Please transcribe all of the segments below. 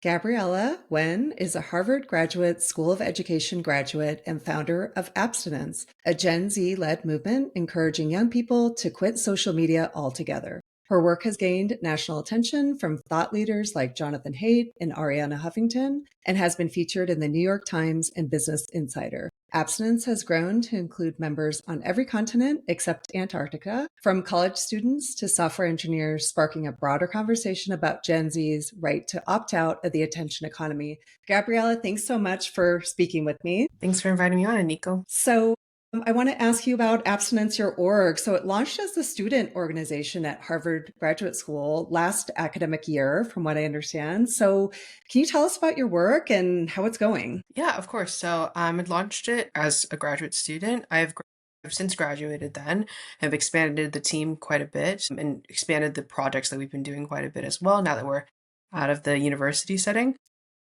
Gabriela Nguyen is a Harvard Graduate School of Education graduate and founder of Appstinence, a Gen Z led movement encouraging young people to quit social media altogether. Her work has gained national attention from thought leaders like Jonathan Haidt and Ariana Huffington and has been featured in the New York Times and Business Insider. Abstinence has grown to include members on every continent except Antarctica, from college students to software engineers, sparking a broader conversation about Gen Z's right to opt out of the attention economy. Gabriela, thanks so much for speaking with me. Thanks for inviting me on, Nico. I want to ask you about Abstinence, your org. So it launched as a student organization at Harvard Graduate School last academic year, from what I understand. So can you tell us about your work and how it's going? Yeah, of course. So I launched it as a graduate student. I've since graduated then, have expanded the team quite a bit and expanded the projects that we've been doing quite a bit as well now that we're out of the university setting.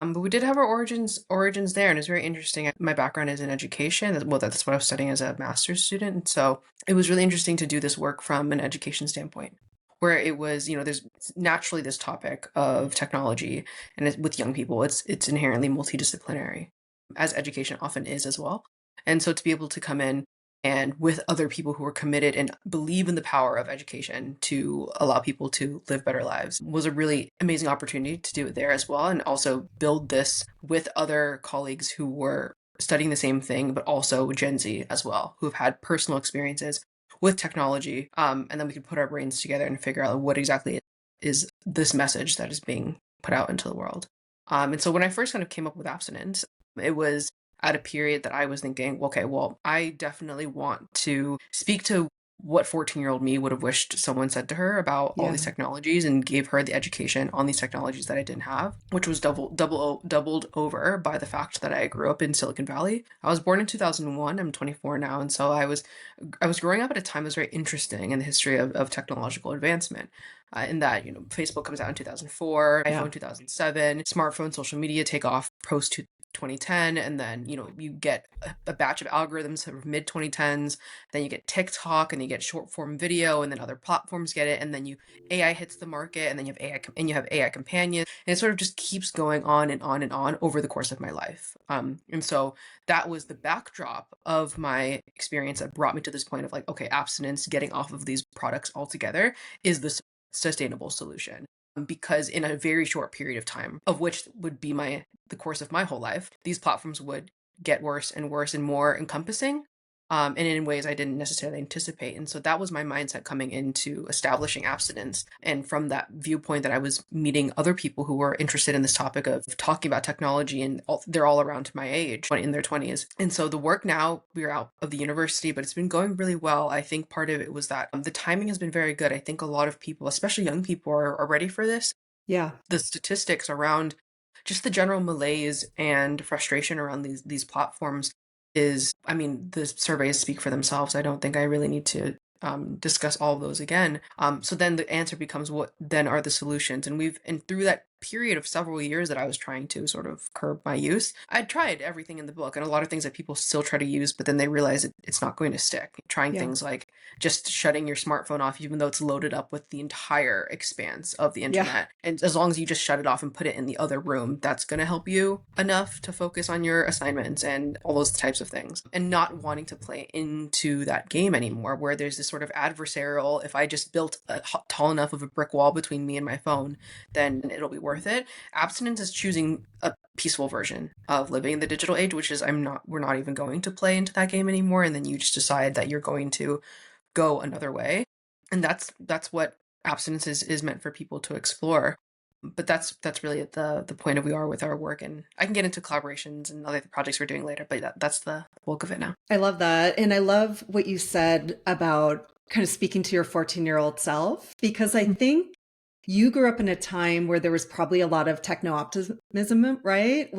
But we did have our origins there, and it's very interesting. My background is in education. Well, that's what I was studying as a master's student. And so it was really interesting to do this work from an education standpoint, where it was, there's naturally this topic of technology, and with young people, it's inherently multidisciplinary, as education often is as well. And so to be able to come in and with other people who are committed and believe in the power of education to allow people to live better lives was a really amazing opportunity to do it there as well, and also build this with other colleagues who were studying the same thing, but also Gen Z as well, who have had personal experiences with technology. And then we could put our brains together and figure out what exactly is this message that is being put out into the world. And so when I first kind of came up with abstinence, it was at a period that I was thinking, okay, well, I definitely want to speak to what 14-year-old me would have wished someone said to her about all these technologies, and gave her the education on these technologies that I didn't have, which was doubled over by the fact that I grew up in Silicon Valley. I was born in 2001. I'm 24 now, and so I was growing up at a time that was very interesting in the history of technological advancement. In that, Facebook comes out in 2004, iPhone 2007, smartphone, social media take off post 2010, and then you get a batch of algorithms sort of mid 2010s, then you get TikTok, and you get short form video, and then other platforms get it, and then AI hits the market, and then you have AI companions, and it sort of just keeps going on and on and on over the course of my life. And so that was the backdrop of my experience that brought me to this point of like, okay, abstinence, getting off of these products altogether, is the sustainable solution. Because in a very short period of time, of which would be the course of my whole life, these platforms would get worse and worse and more encompassing, and in ways I didn't necessarily anticipate. And so that was my mindset coming into establishing abstinence. And from that viewpoint, that I was meeting other people who were interested in this topic of talking about technology, and they're all around my age, in their 20s. And so the work now, we're out of the university, but it's been going really well. I think part of it was that the timing has been very good. I think a lot of people, especially young people, are ready for this. Yeah. The statistics around just the general malaise and frustration around these platforms is, I mean, the surveys speak for themselves. I don't think I really need to discuss all of those again. So then the answer becomes, what then are the solutions? And through that period of several years that I was trying to sort of curb my use, I tried everything in the book, and a lot of things that people still try to use, but then they realize it's not going to stick. Trying things like just shutting your smartphone off, even though it's loaded up with the entire expanse of the internet. And as long as you just shut it off and put it in the other room, that's going to help you enough to focus on your assignments and all those types of things. And not wanting to play into that game anymore, where there's this sort of adversarial, if I just built a tall enough of a brick wall between me and my phone, then it'll be worth it. Abstinence is choosing a peaceful version of living in the digital age, which is we're not even going to play into that game anymore. And then you just decide that you're going to go another way. And that's what abstinence is meant for people to explore. But that's really the point of we are with our work. And I can get into collaborations and other projects we're doing later, but that's the bulk of it now. I love that. And I love what you said about kind of speaking to your 14-year-old self, because I think you grew up in a time where there was probably a lot of techno optimism, right?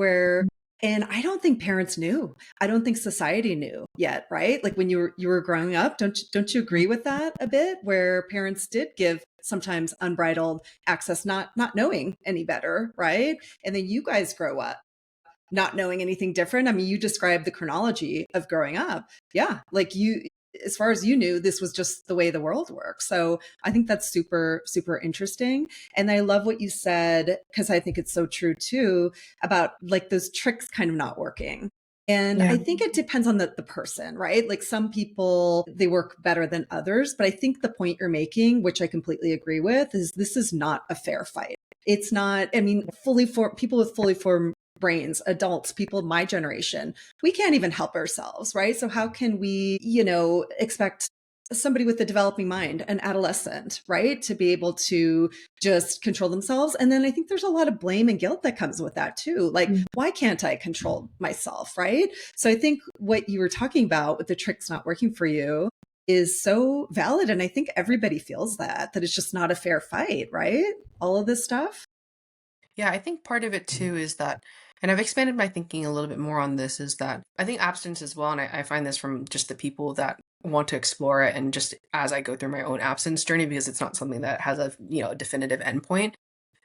And I don't think parents knew. I don't think society knew yet, right? Like when you were growing up, don't you agree with that a bit? Where parents did give sometimes unbridled access, not knowing any better, right? And then you guys grow up not knowing anything different. I mean, you described the chronology of growing up. Yeah, like as far as you knew, this was just the way the world works. So I think that's super, super interesting. And I love what you said, because I think it's so true too, about like those tricks kind of not working. And Yeah. I think it depends on the person, right? Like some people, they work better than others. But I think the point you're making, which I completely agree with, is this is not a fair fight. It's not, I mean, fully formed people with fully formed brains, adults, people my generation, we can't even help ourselves, right? So how can we, expect somebody with a developing mind, an adolescent, right, to be able to just control themselves? And then I think there's a lot of blame and guilt that comes with that too. Like, why can't I control myself, right? So I think what you were talking about with the tricks not working for you is so valid. And I think everybody feels that it's just not a fair fight, right? All of this stuff. Yeah, I think part of it too is that, and I've expanded my thinking a little bit more on this, is that I think abstinence as well, and I find this from just the people that want to explore it, and just as I go through my own abstinence journey, because it's not something that has a a definitive endpoint,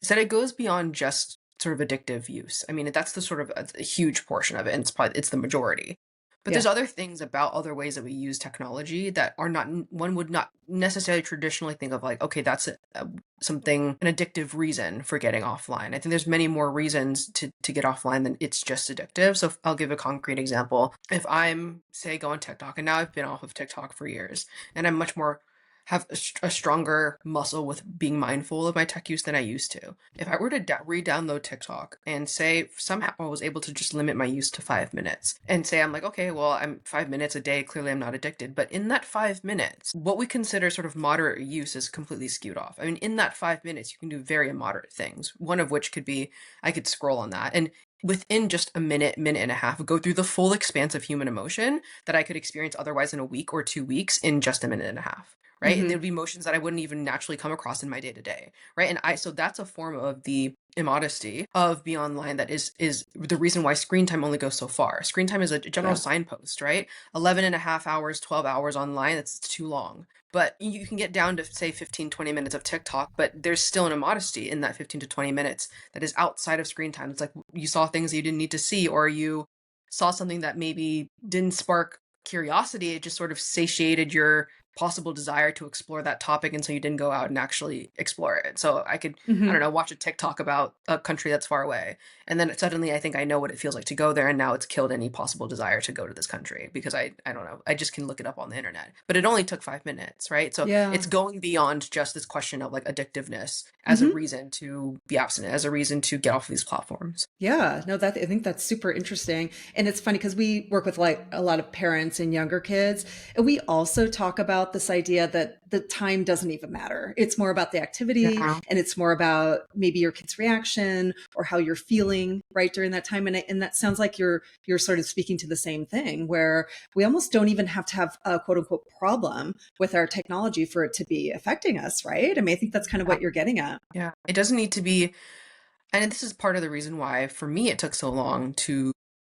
is that it goes beyond just sort of addictive use. I mean, that's the sort of a huge portion of it, and it's the majority. But Yeah. there's other things about other ways that we use technology that are not, one would not necessarily traditionally think of, like, okay, that's something, an addictive reason for getting offline. I think there's many more reasons to get offline than it's just addictive. So I'll give a concrete example. If I'm, say, go on TikTok, and now I've been off of TikTok for years, and I'm much more, have a stronger muscle with being mindful of my tech use than I used to. If I were to re-download TikTok and say somehow I was able to just limit my use to 5 minutes, and say I'm like, okay, well, I'm 5 minutes a day, clearly I'm not addicted. But in that 5 minutes, what we consider sort of moderate use is completely skewed off. I mean, in that 5 minutes, you can do very immoderate things. One of which could be, I could scroll on that, and within just a minute, minute and a half, go through the full expanse of human emotion that I could experience otherwise in a week or 2 weeks in just a minute and a half. Right. And Mm-hmm. there'd be emotions that I wouldn't even naturally come across in my day to day. Right. And so that's a form of the immodesty of being online. That is the reason why screen time only goes so far. Screen time is a general Yeah. signpost, right? 11 and a half hours, 12 hours online. That's too long. But you can get down to, say, 15, 20 minutes of TikTok, but there's still an immodesty in that 15 to 20 minutes that is outside of screen time. It's like you saw things that you didn't need to see, or you saw something that maybe didn't spark curiosity. It just sort of satiated your possible desire to explore that topic, and so you didn't go out and actually explore it. So I could, I don't Mm-hmm. know, watch a TikTok about a country that's far away, and then suddenly I think I know what it feels like to go there, and now it's killed any possible desire to go to this country, because I don't know, I just can look it up on the internet. But it only took 5 minutes, right? So Yeah. it's going beyond just this question of like addictiveness as a Mm-hmm. reason to be abstinent, as a reason to get off of these platforms. Yeah, no, that I think that's super interesting. And it's funny because we work with like a lot of parents and younger kids. And we also talk about this idea that the time doesn't even matter. It's more about the activity, Yeah. and it's more about maybe your kid's reaction or how you're feeling right during that time. And that sounds like you're sort of speaking to the same thing, where we almost don't even have to have a quote unquote problem with our technology for it to be affecting us, right? I mean, I think that's kind of what you're getting at. Yeah. It doesn't need to be. And this is part of the reason why, for me, it took so long to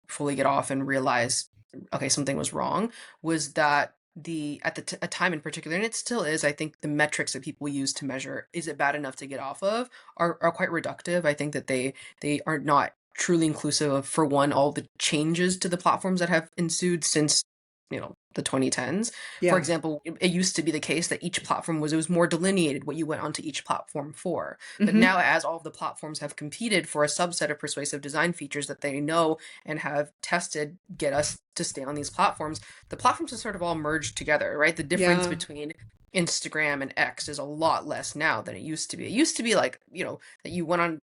fully get off and realize, okay, something was wrong, was that at the a time in particular, and it still is, I think the metrics that people use to measure, is it bad enough to get off of, are quite reductive. I think that they are not truly inclusive of, for one, all the changes to the platforms that have ensued since, the 2010s. For Yeah. example, it used to be the case that each platform was, it was more delineated what you went onto each platform for. But Hmm. now, as all of the platforms have competed for a subset of persuasive design features that they know and have tested get us to stay on these platforms, the platforms have sort of all merged together, right? The difference Yeah. between Instagram and X is a lot less now than it used to be. It used to be like, that you went on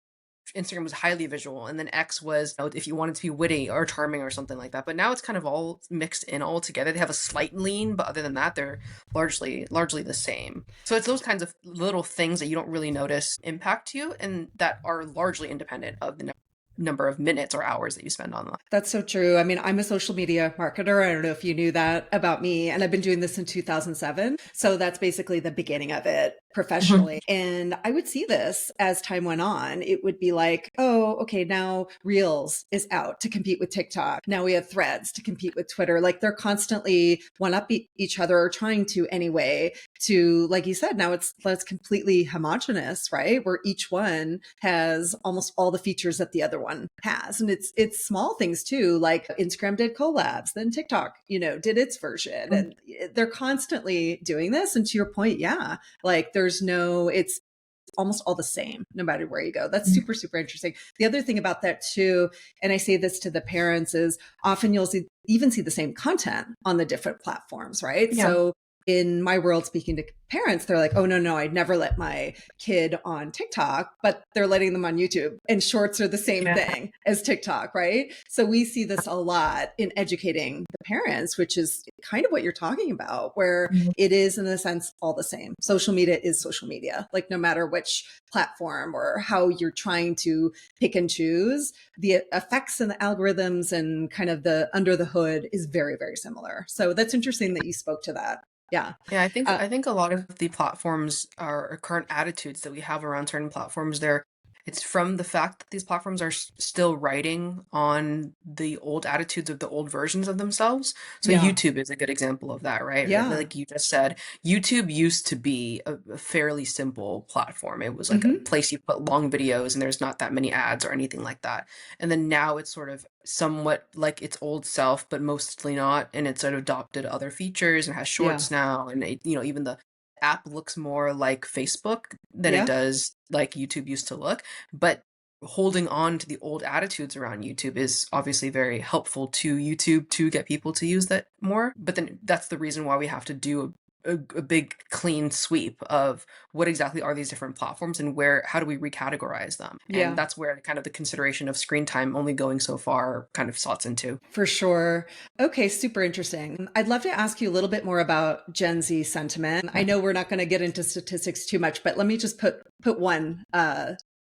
Instagram was highly visual, and then X was, if you wanted to be witty or charming or something like that. But now it's kind of all mixed in all together. They have a slight lean, but other than that, they're largely the same. So it's those kinds of little things that you don't really notice impact you, and that are largely independent of the number of minutes or hours that you spend online. That's so true. I mean, I'm a social media marketer. I don't know if you knew that about me, and I've been doing this in 2007. So that's basically the beginning of it. professionally. And I would see this as time went on. It would be like, oh, okay, now Reels is out to compete with TikTok. Now we have Threads to compete with Twitter. Like they're constantly one up each other, or trying to anyway, to, like you said, now it's completely homogenous, right? Where each one has almost all the features that the other one has. And it's small things too, like Instagram did collabs, then TikTok, did its version. And they're constantly doing this. And to your point, yeah, like it's almost all the same no matter where you go. That's super, super interesting. The other thing about that too, and I say this to the parents, is often you'll even see the same content on the different platforms, right? Yeah. So in my world, speaking to parents, they're like, oh, no, I'd never let my kid on TikTok, but they're letting them on YouTube. And shorts are the same Yeah. thing as TikTok, right? So we see this a lot in educating the parents, which is kind of what you're talking about, where it is, in a sense, all the same. Social media is social media. Like no matter which platform or how you're trying to pick and choose, the effects and the algorithms and kind of the under the hood is very, very similar. So that's interesting that you spoke to that. Yeah. Yeah, I think Uh, I think a lot of the platforms are current attitudes that we have around certain platforms. It's from the fact that these platforms are still writing on the old attitudes of the old versions of themselves. So yeah. YouTube is a good example of that, right? Yeah. Like you just said, YouTube used to be a fairly simple platform. It was like a Hmm. place you put long videos and there's not that many ads or anything like that. And then now it's sort of somewhat like its old self, but mostly not. And it's sort of adopted other features and has Yeah. shorts now. And even the app looks more like Facebook than it Yeah. does like YouTube used to look. But holding on to the old attitudes around YouTube is obviously very helpful to YouTube to get people to use that more. But then that's the reason why we have to do a big clean sweep of what exactly are these different platforms and how do we recategorize them. And Yeah. that's where kind of the consideration of screen time only going so far kind of slots into. For sure. Okay, super interesting. I'd love to ask you a little bit more about Gen Z sentiment. I know we're not going to get into statistics too much, but let me just put one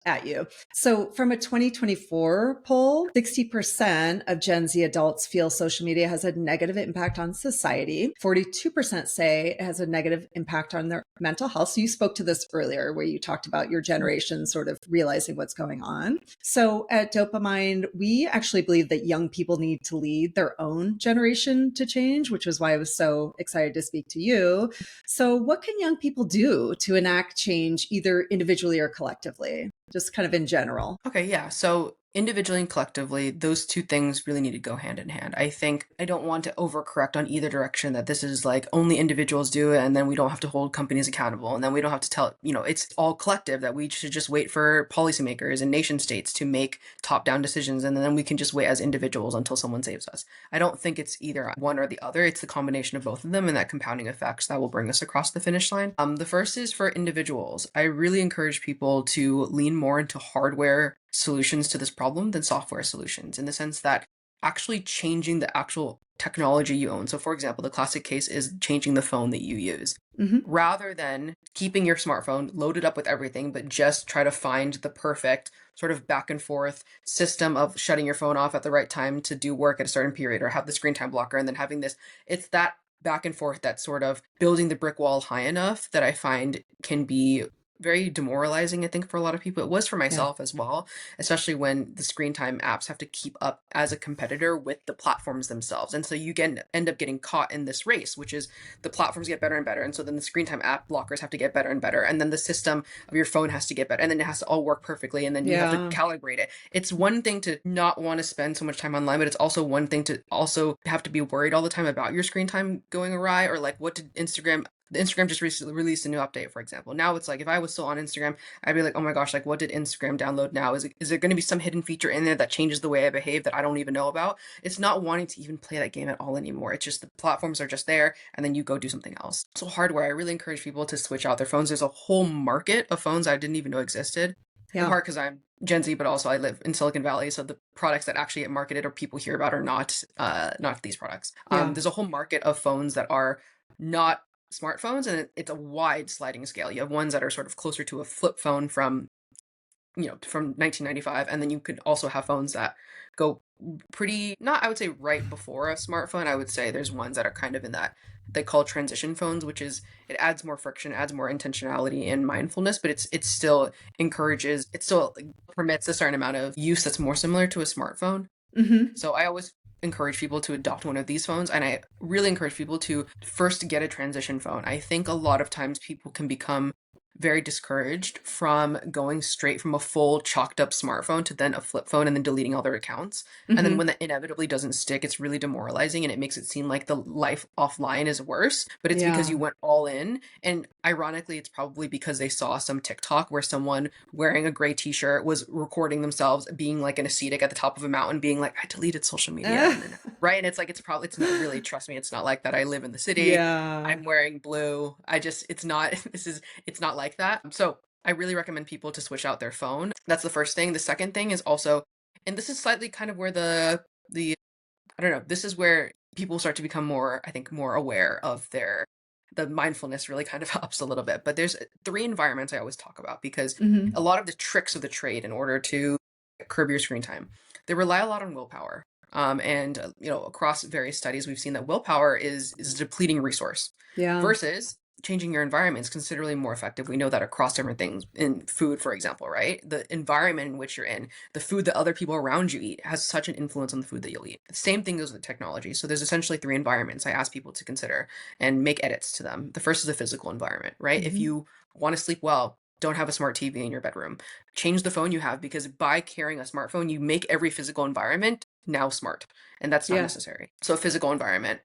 at you. So, from a 2024 poll, 60% of Gen Z adults feel social media has a negative impact on society. 42% say it has a negative impact on their mental health. So, you spoke to this earlier where you talked about your generation sort of realizing what's going on. So, at Dopamine, we actually believe that young people need to lead their own generation to change, which is why I was so excited to speak to you. So, what can young people do to enact change either individually or collectively? Just kind of in general. Okay, yeah. So individually and collectively, those two things really need to go hand in hand. I think I don't want to overcorrect on either direction that this is like only individuals do it and then we don't have to hold companies accountable and then we don't have to tell, it's all collective that we should just wait for policymakers and nation states to make top-down decisions and then we can just wait as individuals until someone saves us. I don't think it's either one or the other. It's the combination of both of them and that compounding effects that will bring us across the finish line. The first is for individuals. I really encourage people to lean more into hardware solutions to this problem than software solutions in the sense that actually changing the actual technology you own. So for example, the classic case is changing the phone that you use. Mm-hmm. Rather than keeping your smartphone loaded up with everything, but just try to find the perfect sort of back and forth system of shutting your phone off at the right time to do work at a certain period or have the screen time blocker and then having this, it's that back and forth that sort of building the brick wall high enough that I find can be very demoralizing, I think, for a lot of people. It was for Yeah. myself as well, especially when the screen time apps have to keep up as a competitor with the platforms themselves. And so you end up getting caught in this race, which is the platforms get better and better. And so then the screen time app blockers have to get better and better. And then the system of your phone has to get better. And then it has to all work perfectly. And then you have to Yeah. calibrate it. It's one thing to not want to spend so much time online, but it's also one thing to also have to be worried all the time about your screen time going awry or like what did Instagram just recently released a new update, for example. Now it's like if I was still on Instagram, I'd be like, oh my gosh, like what did Instagram download now? Is there going to be some hidden feature in there that changes the way I behave that I don't even know about? It's not wanting to even play that game at all anymore. It's just the platforms are just there and then you go do something else. So hardware, I really encourage people to switch out their phones. There's a whole market of phones I didn't even know existed. In Yeah. part because I'm Gen Z, but also I live in Silicon Valley, so the products that actually get marketed or people hear about are not these products. Yeah. There's a whole market of phones that are not smartphones, and it's a wide sliding scale. You have ones that are sort of closer to a flip phone from from 1995. And then you could also have phones that go pretty, not, I would say right before a smartphone. I would say there's ones that are kind of in that they call transition phones, which is, it adds more friction, adds more intentionality and mindfulness, but it's still encourages, it still permits a certain amount of use that's more similar to a smartphone. Mm-hmm. So I always encourage people to adopt one of these phones, and I really encourage people to first get a transition phone. I think a lot of times people can become very discouraged from going straight from a full chalked up smartphone to then a flip phone and then deleting all their accounts. And then Mm-hmm. when that inevitably doesn't stick, it's really demoralizing and it makes it seem like the life offline is worse, but it's because Yeah. you went all in. And ironically, it's probably because they saw some TikTok where someone wearing a gray t-shirt was recording themselves being like an ascetic at the top of a mountain being like, I deleted social media, and then right, and it's like, it's not really, trust me, it's not like that. I live in the city, Yeah. I'm wearing blue, it's not it's not like that. So I really recommend people to switch out their phone. That's the first thing. The second thing is also, and this is slightly kind of where the I don't know, this is where people start to become more, I think, more aware of the mindfulness really kind of ups a little bit. But there's three environments I always talk about because Mm-hmm. a lot of the tricks of the trade in order to curb your screen time, they rely a lot on willpower. And across various studies, we've seen that willpower is a depleting resource Yeah. versus changing your environment is considerably more effective. We know that across different things in food, for example, right? The environment in which you're in, the food that other people around you eat has such an influence on the food that you'll eat. The same thing goes with technology. So there's essentially three environments I ask people to consider and make edits to them. The first is the physical environment, right? If Mm-hmm. you want to sleep well, don't have a smart TV in your bedroom. Change the phone you have, because by carrying a smartphone, you make every physical environment now smart, and that's not Yeah. necessary. So physical environment,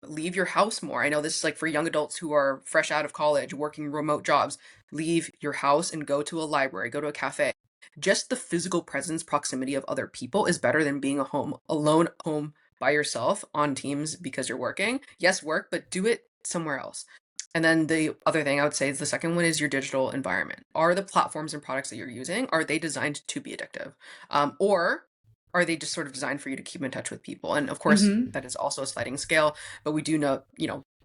leave your house more. I know this is like for young adults who are fresh out of college, working remote jobs. Leave your house and go to a library, go to a cafe. Just the physical presence, proximity of other people is better than being alone home by yourself on Teams because you're working. Yes, work, but do it somewhere else. And then the other thing I would say is the second one is your digital environment. Are the platforms and products that you're using, are they designed to be addictive? Or are they just sort of designed for you to keep in touch with people? And of course, Mm-hmm. that is also a sliding scale, but we do know,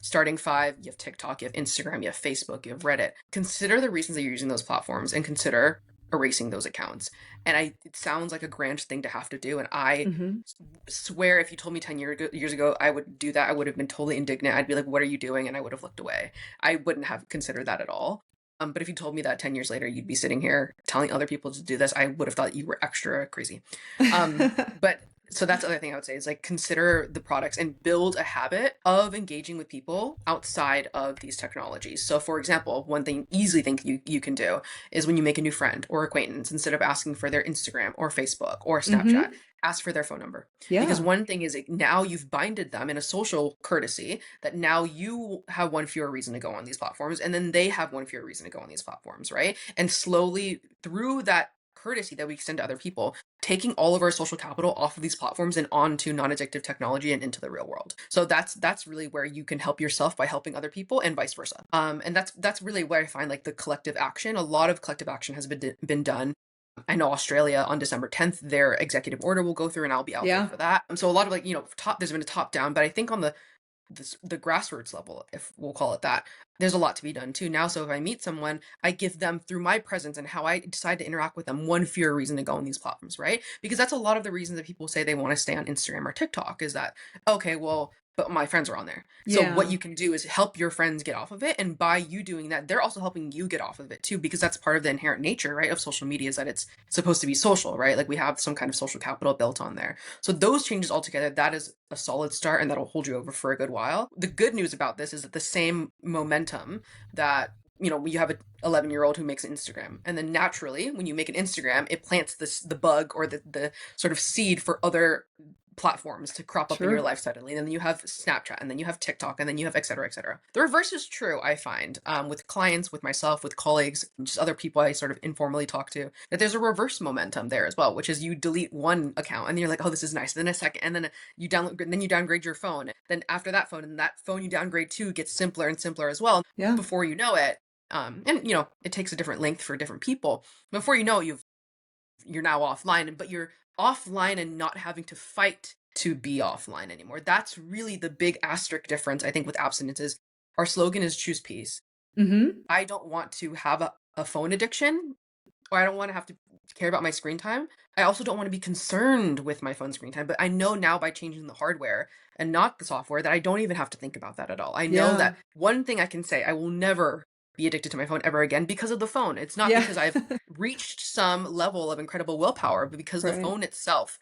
starting five, you have TikTok, you have Instagram, you have Facebook, you have Reddit. Consider the reasons that you're using those platforms and consider erasing those accounts. And it sounds like a grand thing to have to do. And I Mm-hmm. swear if you told me 10 years ago I would do that, I would have been totally indignant. I'd be like, what are you doing? And I would have looked away. I wouldn't have considered that at all. But if you told me that 10 years later you'd be sitting here telling other people to do this, I would have thought you were extra crazy. But so that's the other thing I would say is like consider the products and build a habit of engaging with people outside of these technologies. So for example, one thing easily think you can do is when you make a new friend or acquaintance, instead of asking for their Instagram or Facebook or Snapchat, Mm-hmm. ask for their phone number. Because Yeah. one thing is now you've binded them in a social courtesy that now you have one fewer reason to go on these platforms, and then they have one fewer reason to go on these platforms, right? And slowly through that courtesy that we extend to other people, taking all of our social capital off of these platforms and onto non-addictive technology and into the real world. So that's really where you can help yourself by helping other people and vice versa. And that's really where I find like the collective action. A lot of collective action has been done. I know Australia on December 10th, their executive order will go through, and I'll be out there Yeah. for that. So a lot of like, there's been a top down, but I think on the grassroots level, if we'll call it that, there's a lot to be done too now. So if I meet someone, I give them, through my presence and how I decide to interact with them, one fewer reason to go on these platforms, right? Because that's a lot of the reasons that people say they want to stay on Instagram or TikTok is that, okay, well, but my friends are on there. So what Yeah. you can do is help your friends get off of it, and by you doing that, they're also helping you get off of it too, because that's part of the inherent nature, right, of social media, is that it's supposed to be social, right? Like we have some kind of social capital built on there. So those changes altogether, that is a solid start, and that'll hold you over for a good while. The good news about this is that the same momentum that you have an 11-year-old who makes an Instagram, and then naturally when you make an Instagram, it plants the bug or the sort of seed for other platforms to crop up in your Sure. life suddenly. And then you have Snapchat, and then you have TikTok, and then you have et cetera, et cetera. The reverse is true, I find, with clients, with myself, with colleagues, just other people I sort of informally talk to, that there's a reverse momentum there as well, which is you delete one account and you're like, oh, this is nice. Then a second, and then you downgrade your phone. Then after that phone, and that phone you downgrade to gets simpler and simpler as well. Yeah. Before you know it, and it takes a different length for different people. Before you know it, you're now offline, but you're offline and not having to fight to be offline anymore. That's really the big asterisk difference, I think, with abstinence is our slogan is choose peace. Mm-hmm. I don't want to have a phone addiction, or I don't want to have to care about my screen time. I also don't want to be concerned with my phone screen time, but I know now by changing the hardware and not the software that I don't even have to think about that at all. I know Yeah. that one thing I can say, I will never be addicted to my phone ever again because of the phone. It's not Yeah. because I've reached some level of incredible willpower, but because the Right. phone itself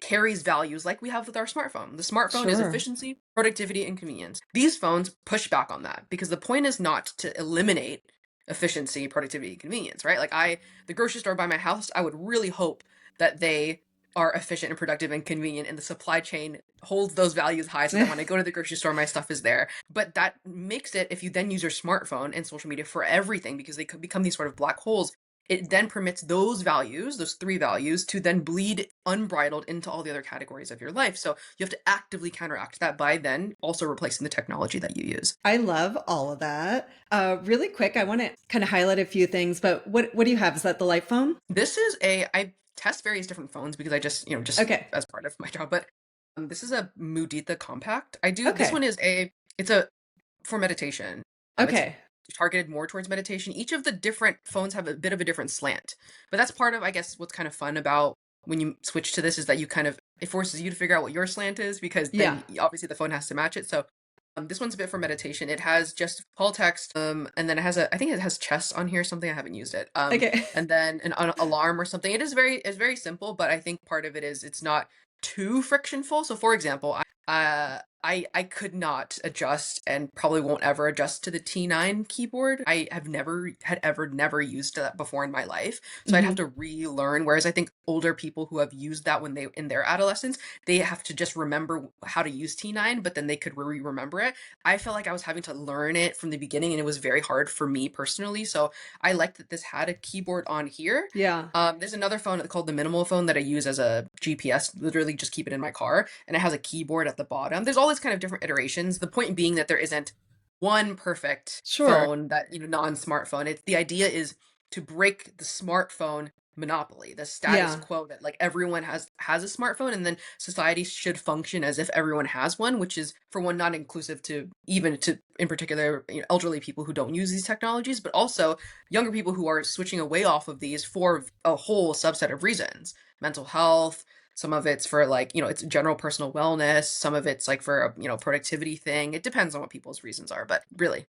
carries values like we have with our smartphone. The smartphone is Sure. efficiency, productivity, and convenience. These phones push back on that because the point is not to eliminate efficiency, productivity, and convenience, right? Like the grocery store by my house, I would really hope that they are efficient and productive and convenient and the supply chain holds those values high so that when I go to the grocery store, my stuff is there. But that makes it, if you then use your smartphone and social media for everything, because they could become these sort of black holes, it then permits those values, those three values, to then bleed unbridled into all the other categories of your life. So you have to actively counteract that by then also replacing the technology that you use. I love all of that. Really quick, I want to kind of highlight a few things, but what do you have? Is that the light phone? I test various different phones because I just, just Okay. as part of my job, but this is a Mudita Compact. This Okay. one it's a, for meditation. It's Okay. targeted more towards meditation. Each of the different phones have a bit of a different slant, but that's part of, I guess, what's kind of fun about when you switch to this is that it forces you to figure out what your slant is because Yeah. then obviously the phone has to match it. So this one's a bit for meditation. It has just call text, and then I think it has chess on here, something I haven't used it. Okay. And then an alarm or something. It's very simple, but I think part of it is it's not too frictionful. So for example, I could not adjust and probably won't ever adjust to the T9 keyboard. I have never used that before in my life. So I'd have Hmm. to relearn. Whereas I think older people who have used that when they in their adolescence, they have to just remember how to use T9, but then they could remember it. I felt like I was having to learn it from the beginning and it was very hard for me personally. So I liked that this had a keyboard on here. Yeah. There's another phone called the minimal phone that I use as a GPS, literally just keep it in my car, and it has a keyboard at the bottom. There's all these kind of different iterations. The point being that there isn't one perfect Sure. phone that, non-smartphone. The idea is to break the smartphone monopoly, the status Yeah. quo that like everyone has a smartphone and then society should function as if everyone has one, which is for one not inclusive to even to in particular elderly people who don't use these technologies, but also younger people who are switching away off of these for a whole subset of reasons. Mental health, some of it's for like, it's general personal wellness, some of it's like for a, productivity thing. It depends on what people's reasons are, but really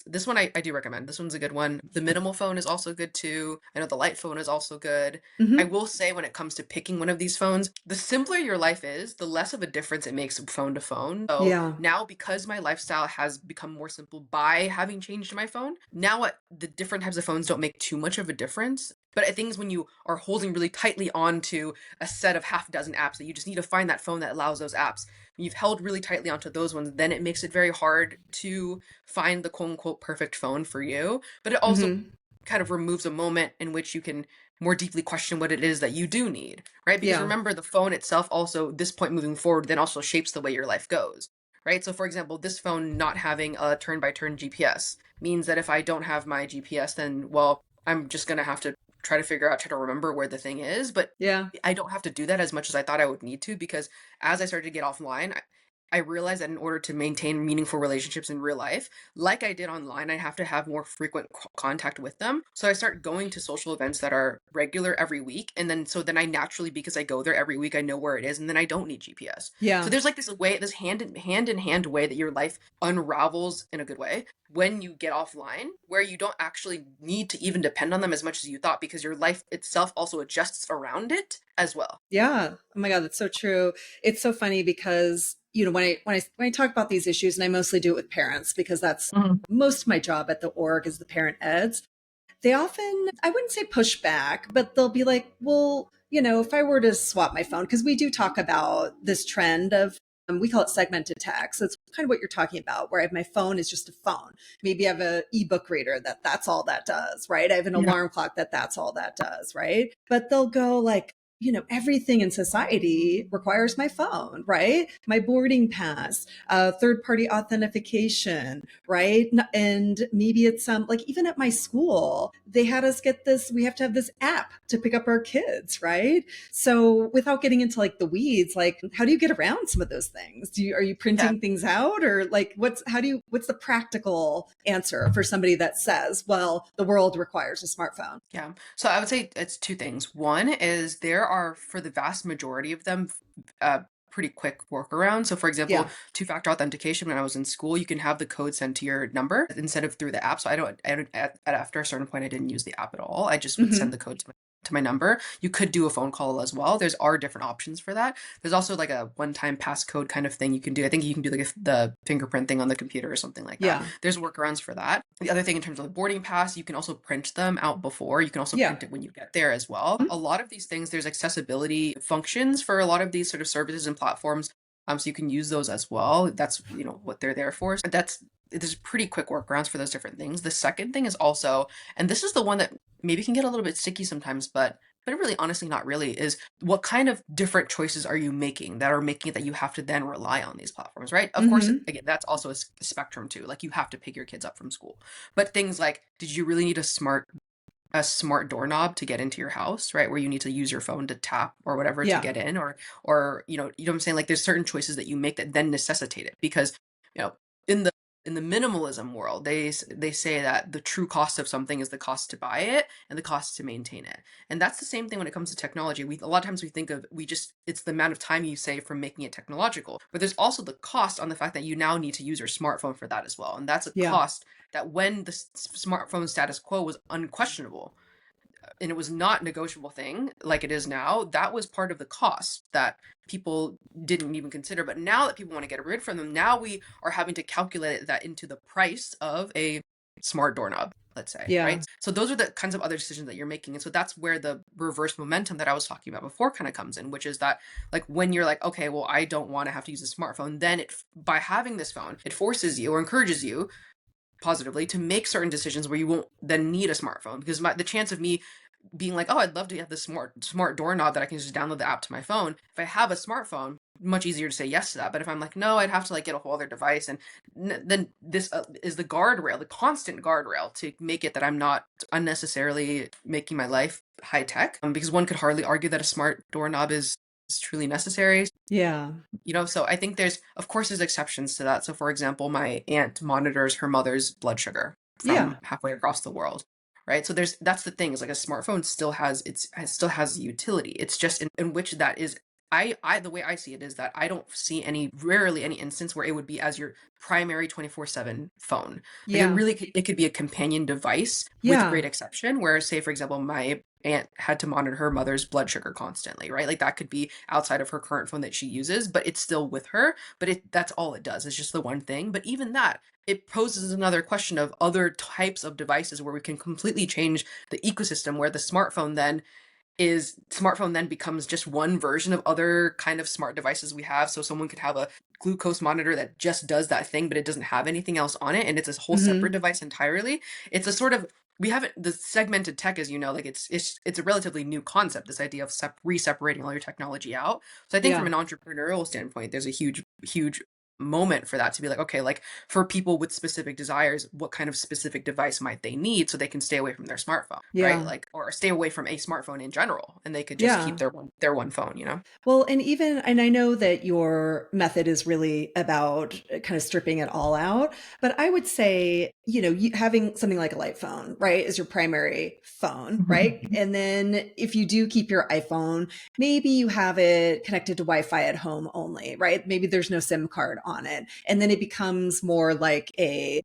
this one I do recommend. This one's a good one. The minimal phone is also good too. I know the light phone is also good. I Hmm. will say when it comes to picking one of these phones, the simpler your life is, the less of a difference it makes phone to phone. So Yeah. now because my lifestyle has become more simple by having changed my phone, now the different types of phones don't make too much of a difference. But I think when you are holding really tightly onto a set of half a dozen apps that you just need to find that phone that allows those apps, when you've held really tightly onto those ones, then it makes it very hard to find the quote unquote perfect phone for you. But it also Hmm. kind of removes a moment in which you can more deeply question what it is that you do need, right? Because Yeah. remember, the phone itself also, this point moving forward, then also shapes the way your life goes, right? So, for example, this phone not having a turn by turn GPS means that if I don't have my GPS, then, well, I'm just going to have to try to remember where the thing is. But Yeah. I don't have to do that as much as I thought I would need to because as I started to get offline, I realized that in order to maintain meaningful relationships in real life, like I did online, I have to have more frequent contact with them. So I start going to social events that are regular every week. And then I naturally, because I go there every week, I know where it is. And then I don't need GPS. So Yeah. there's like this hand in hand way that your life unravels in a good way when you get offline, where you don't actually need to even depend on them as much as you thought because your life itself also adjusts around it as well. Yeah. Oh my God, that's so true. It's so funny because, when I talk about these issues, and I mostly do it with parents because that's Mhm. most of my job at the org is the parent eds. They often, I wouldn't say push back, but they'll be like, well, if I were to swap my phone, because we do talk about this trend of, we call it segmented text. That's kind of what you're talking about, where I have my phone is just a phone. Maybe I have an ebook reader that's all that does, right? I have an Yeah. alarm clock that's all that does, right? But they'll go like, everything in society requires my phone, right? My boarding pass, third party authentication, right? And maybe it's like even at my school, they had us get this, we have to have this app to pick up our kids, right? So without getting into like the weeds, like how do you get around some of those things? Are you Yeah. printing things out, or like what's the practical answer for somebody that says, well, the world requires a smartphone? Yeah. So I would say it's two things. One is there are, for the vast majority of them, uh, pretty quick workarounds. So, for example, Yeah. two-factor authentication, when I was in school, you can have the code sent to your number instead of through the app. So after a certain point, I didn't use the app at all. I just would send Hmm. the code to my number. You could do a phone call as well. There's are different options for that. There's also like a one-time passcode kind of thing you can do. I think you can do like the fingerprint thing on the computer or something like that. Yeah. There's workarounds for that. The other thing in terms of the boarding pass, you can also print them out before. You can also Yeah. print it when you get there as well. A lot of these things, there's accessibility functions for a lot of these sort of services and platforms. So you can use those as well. That's what they're there for. There's pretty quick workarounds for those different things. The second thing is also, and this is the one that maybe can get a little bit sticky sometimes, but really honestly not really, is what kind of different choices are you making that are making it that you have to then rely on these platforms, right? Of course, Hmm. again, that's also a spectrum too. Like you have to pick your kids up from school. But things like, did you really need a smart doorknob to get into your house, right? Where you need to use your phone to tap or whatever to Yeah. get in, or what I'm saying? Like there's certain choices that you make that then necessitate it, because you know in the minimalism world, they say that the true cost of something is the cost to buy it and the cost to maintain it. And that's the same thing when it comes to technology. A lot of times we think of, it's the amount of time you save from making it technological, but there's also the cost on the fact that you now need to use your smartphone for that as well. And that's a Yeah. cost that, when the smartphone status quo was unquestionable and it was not a negotiable thing like it is now, that was part of the cost that people didn't even consider. But now that people want to get rid from them, now we are having to calculate that into the price of a smart doorknob, let's say, Yeah. right? So those are the kinds of other decisions that you're making. And so that's where the reverse momentum that I was talking about before kind of comes in, which is that, like, when you're like, okay, well, I don't want to have to use a smartphone, then by having this phone, it forces you or encourages you positively to make certain decisions where you won't then need a smartphone, because the chance of me being like, oh, I'd love to have this smart doorknob that I can just download the app to my phone. If I have a smartphone, much easier to say yes to that. But if I'm like, no, I'd have to like get a whole other device, and then this is the guardrail, the constant guardrail to make it that I'm not unnecessarily making my life high tech. Because one could hardly argue that a smart doorknob is truly necessary. Yeah. So I think of course there's exceptions to that. So for example, my aunt monitors her mother's blood sugar Yeah. from halfway across the world, right? So that's the thing, is like a smartphone still has utility. It's just in which that is, I the way I see it is that I don't see rarely any instance where it would be as your primary 24/7 phone. Like Yeah. it could be a companion device, with Yeah. great exception, where, say for example, my aunt had to monitor her mother's blood sugar constantly, right? Like that could be outside of her current phone that she uses, but it's still with her. But that's all it does. It's just the one thing. But even that, it poses another question of other types of devices where we can completely change the ecosystem, where the smartphone then becomes just one version of other kind of smart devices we have. So someone could have a glucose monitor that just does that thing, but it doesn't have anything else on it, and it's a whole separate Hmm. device entirely. It's a sort of, we haven't, the segmented tech, as you know, like it's a relatively new concept, this idea of re-separating all your technology out. So I think from Yeah. an entrepreneurial standpoint, there's a huge moment for that, to be like, okay, like for people with specific desires, what kind of specific device might they need so they can stay away from their smartphone, right? Yeah. Like, or stay away from a smartphone in general, and they could just keep Yeah. their one phone. Well, and I know that your method is really about kind of stripping it all out, but I would say, having something like a light phone, right, is your primary phone, right? And then if you do keep your iPhone, maybe you have it connected to Wi-Fi at home only, right? Maybe there's no SIM card on it. And then it becomes more like a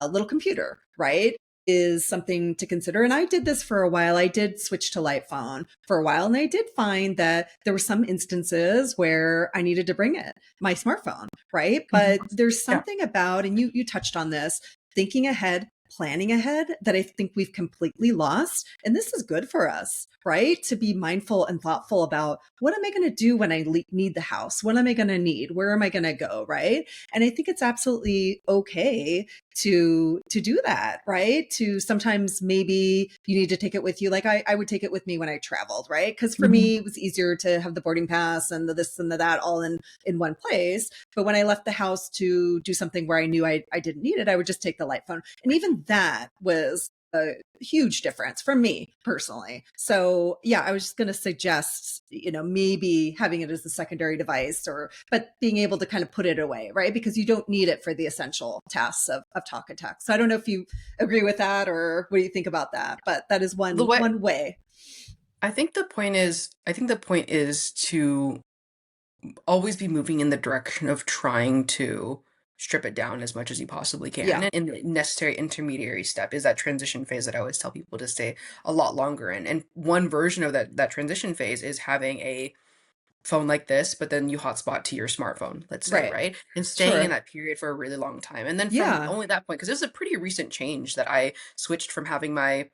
little computer, right? Is something to consider. And I did this for a while. I did switch to light phone for a while. And I did find that there were some instances where I needed to bring my smartphone, right? But there's Yeah. something about, and you touched on this, thinking ahead, planning ahead, that I think we've completely lost. And this is good for us, right? To be mindful and thoughtful about, what am I going to do when I need the house? What am I going to need? Where am I going to go? Right. And I think it's absolutely okay to do that, right? To sometimes maybe you need to take it with you. Like I would take it with me when I traveled, right? Because for Mhm. me, it was easier to have the boarding pass and the this and the that all in one place. But when I left the house to do something where I knew I didn't need it, I would just take the light phone. And even that was a huge difference for me personally. So yeah, I was just going to suggest, maybe having it as a secondary device, but being able to kind of put it away, right? Because you don't need it for the essential tasks of talk and text. So I don't know if you agree with that or what do you think about that, but that is The way one way. I think the point is to always be moving in the direction of trying to strip it down as much as you possibly can. Yeah. And the necessary intermediary step is that transition phase that I always tell people to stay a lot longer in. And one version of that transition phase is having a phone like this, but then you hotspot to your smartphone, let's say, Right. right? And staying in Sure. that period for a really long time. And then from Yeah. only that point, because this is a pretty recent change that I switched from having my,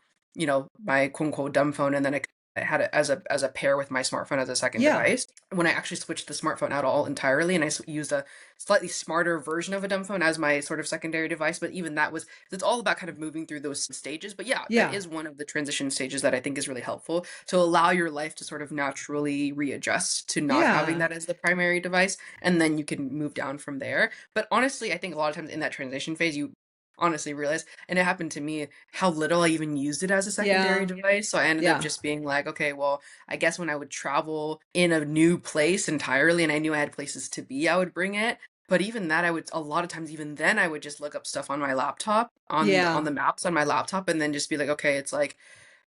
my quote unquote dumb phone, and then I had it as a pair with my smartphone as a second Yeah. device. When I actually switched the smartphone out all entirely, and I used a slightly smarter version of a dumb phone as my sort of secondary device, but even that was, it's all about kind of moving through those stages. But yeah, that Yeah. is one of the transition stages that I think is really helpful to allow your life to sort of naturally readjust to not having Yeah. that as the primary device, and then you can move down from there. But honestly, I think a lot of times in that transition phase, you honestly realize, and it happened to me, how little I even used it as a secondary Yeah. device. So I ended up Yeah. just being like, okay, well, I guess when I would travel in a new place entirely and I knew I had places to be, I would bring it. But even that, I would, a lot of times, even then, I would just look up stuff on my laptop, on Yeah. the maps on my laptop, and then just be like, okay, it's like,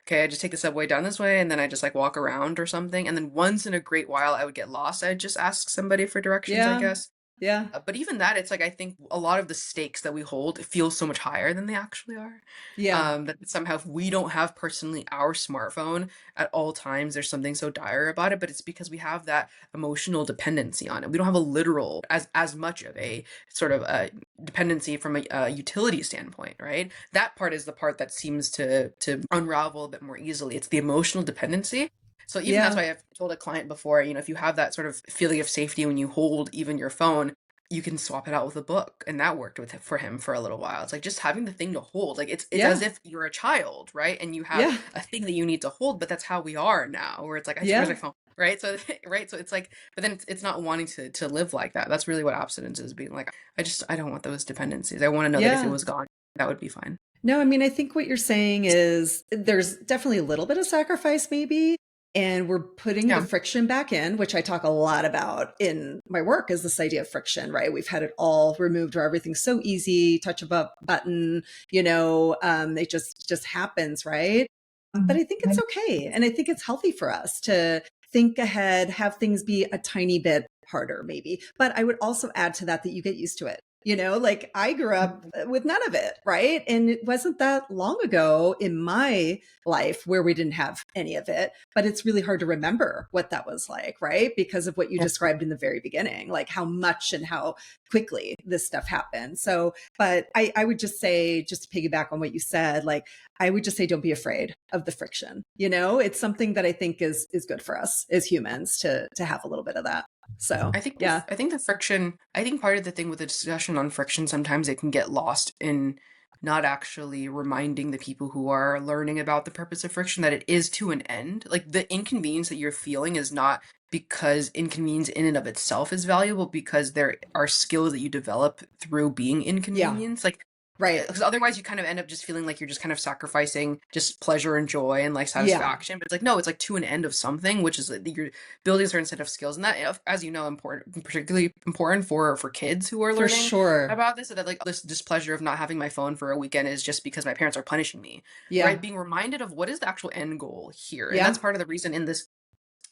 okay, I just take the subway down this way, and then I just like walk around or something. And then once in a great while, I would get lost. I'd just ask somebody for directions, I Yeah. guess. Yeah. But even that, it's like I think a lot of the stakes that we hold feel so much higher than they actually are. Yeah. That somehow if we don't have personally our smartphone at all times, there's something so dire about it. But it's because we have that emotional dependency on it. We don't have a literal as much of a sort of a dependency from a utility standpoint, right? That part is the part that seems to unravel a bit more easily. It's the emotional dependency. So even that's Yeah. why I've told a client before, if you have that sort of feeling of safety when you hold even your phone, you can swap it out with a book. And that worked for him for a little while. It's like just having the thing to hold. Like it's as Yeah. if you're a child, right? And you have Yeah. a thing that you need to hold, but that's how we are now, where it's like, where's my Yeah. phone? Right. So right. So it's like, but then it's not wanting to live like that. That's really what abstinence is, being like, I don't want those dependencies. I want to know that if it Yeah. was gone, that would be fine. No, I mean, I think what you're saying is there's definitely a little bit of sacrifice, maybe. And we're putting the Yeah. friction back in, which I talk a lot about in my work, is this idea of friction, right? We've had it all removed where everything's so easy, touch of a button, it just happens, right? But I think it's okay. And I think it's healthy for us to think ahead, have things be a tiny bit harder, maybe. But I would also add to that you get used to it. Like I grew up with none of it, right? And it wasn't that long ago in my life where we didn't have any of it, but it's really hard to remember what that was like, right? Because of what you Yeah. described in the very beginning, like how much and how quickly this stuff happened. So, but I would just say, just to piggyback on what you said, like, I would just say, don't be afraid of the friction. It's something that I think is good for us as humans to have a little bit of that. So, yeah. I think the friction, I think part of the thing with the discussion on friction, sometimes it can get lost in not actually reminding the people who are learning about the purpose of friction that it is to an end. Like the inconvenience that you're feeling is not because inconvenience in and of itself is valuable, because there are skills that you develop through being Yeah. inconvenienced. Like Right. because otherwise you kind of end up just feeling like you're just kind of sacrificing just pleasure and joy and like Yeah. satisfaction. But it's like, no, it's like to an end of something, which is like you're building a certain set of skills, and that, as you know, important, particularly important for kids who are For learning sure. about this. So that like this displeasure of not having my phone for a weekend is just because my parents are punishing me, right? Yeah. Being reminded of what is the actual end goal here, and that's Yeah. part of the reason in this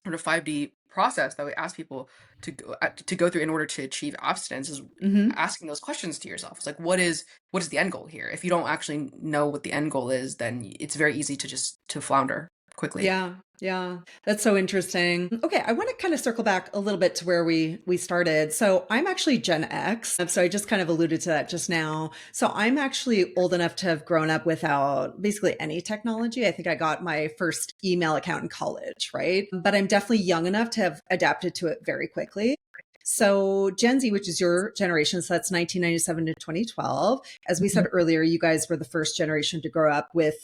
sort of 5D process that we ask people to go through in order to achieve abstinence is Hmm. asking those questions to yourself. It's like, what is the end goal here? If you don't actually know what the end goal is, then it's very easy to just to flounder quickly. Yeah. Yeah. That's so interesting. Okay, I want to kind of circle back a little bit to where we started. So I'm actually Gen X. So I just kind of alluded to that just now. So I'm actually old enough to have grown up without basically any technology. I think I got my first email account in college, right? But I'm definitely young enough to have adapted to it very quickly. So Gen Z, which is your generation, so that's 1997 to 2012. As we said Mhm. earlier, you guys were the first generation to grow up with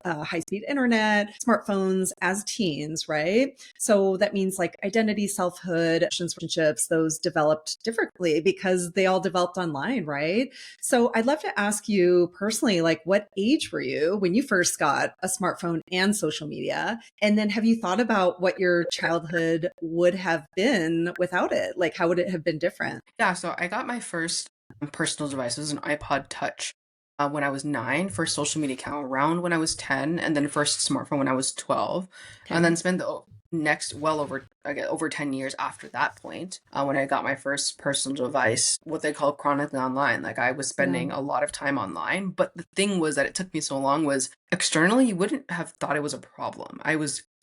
high-speed internet, smartphones as teens, right? So that means like identity, selfhood, relationships, those developed differently because they all developed online, right? So I'd love to ask you personally, like what age were you when you first got a smartphone and social media? And then have you thought about what your childhood would have been without it? Like how would it have been different? Yeah, so I got my first personal device. It was an iPod Touch when I was 9, first social media account around when I was 10, and then first smartphone when I was 12. And Okay. then spent the next well over, I guess, over 10 years after that point when I got my first personal device, what they call chronically online. Like I was Yeah. spending a lot of time online. But the thing was that it took me so long was externally, you wouldn't have thought it was a problem.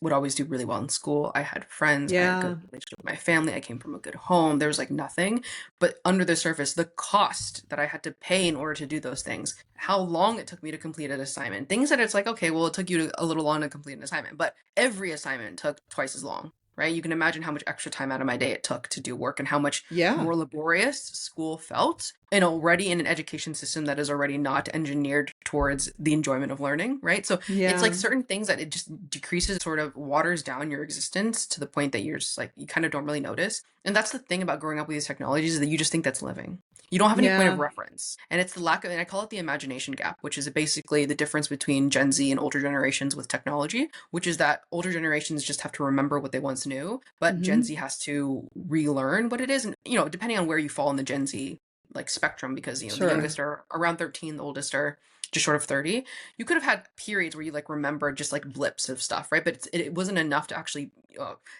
Would always do really well in school. I had friends, I had a good Yeah. relationship with my family, I came from a good home. There was like nothing. But under the surface, the cost that I had to pay in order to do those things, how long it took me to complete an assignment, things that it's like, okay, well, it took you a little long to complete an assignment, but every assignment took twice as long, right? You can imagine how much extra time out of my day it took to do work and how much Yeah. more laborious school felt, and already in an education system that is already not engineered towards the enjoyment of learning, right? So it's like Yeah. certain things that it just decreases, sort of waters down your existence to the point that you're just like, you kind of don't really notice. And that's the thing about growing up with these technologies, is that you just think that's living. You don't have any point of Yeah. reference. And it's the lack of, and I call it the imagination gap, which is basically the difference between Gen Z and older generations with technology, which is that older generations just have to remember what they once knew, but Gen Hmm. Z has to relearn what it is. And, you know, depending on where you fall in the Gen Z like spectrum, because, you know, the Sure. youngest are around 13, the oldest are just short of 30. You could have had periods where you like remember just like blips of stuff, right? But it wasn't enough to actually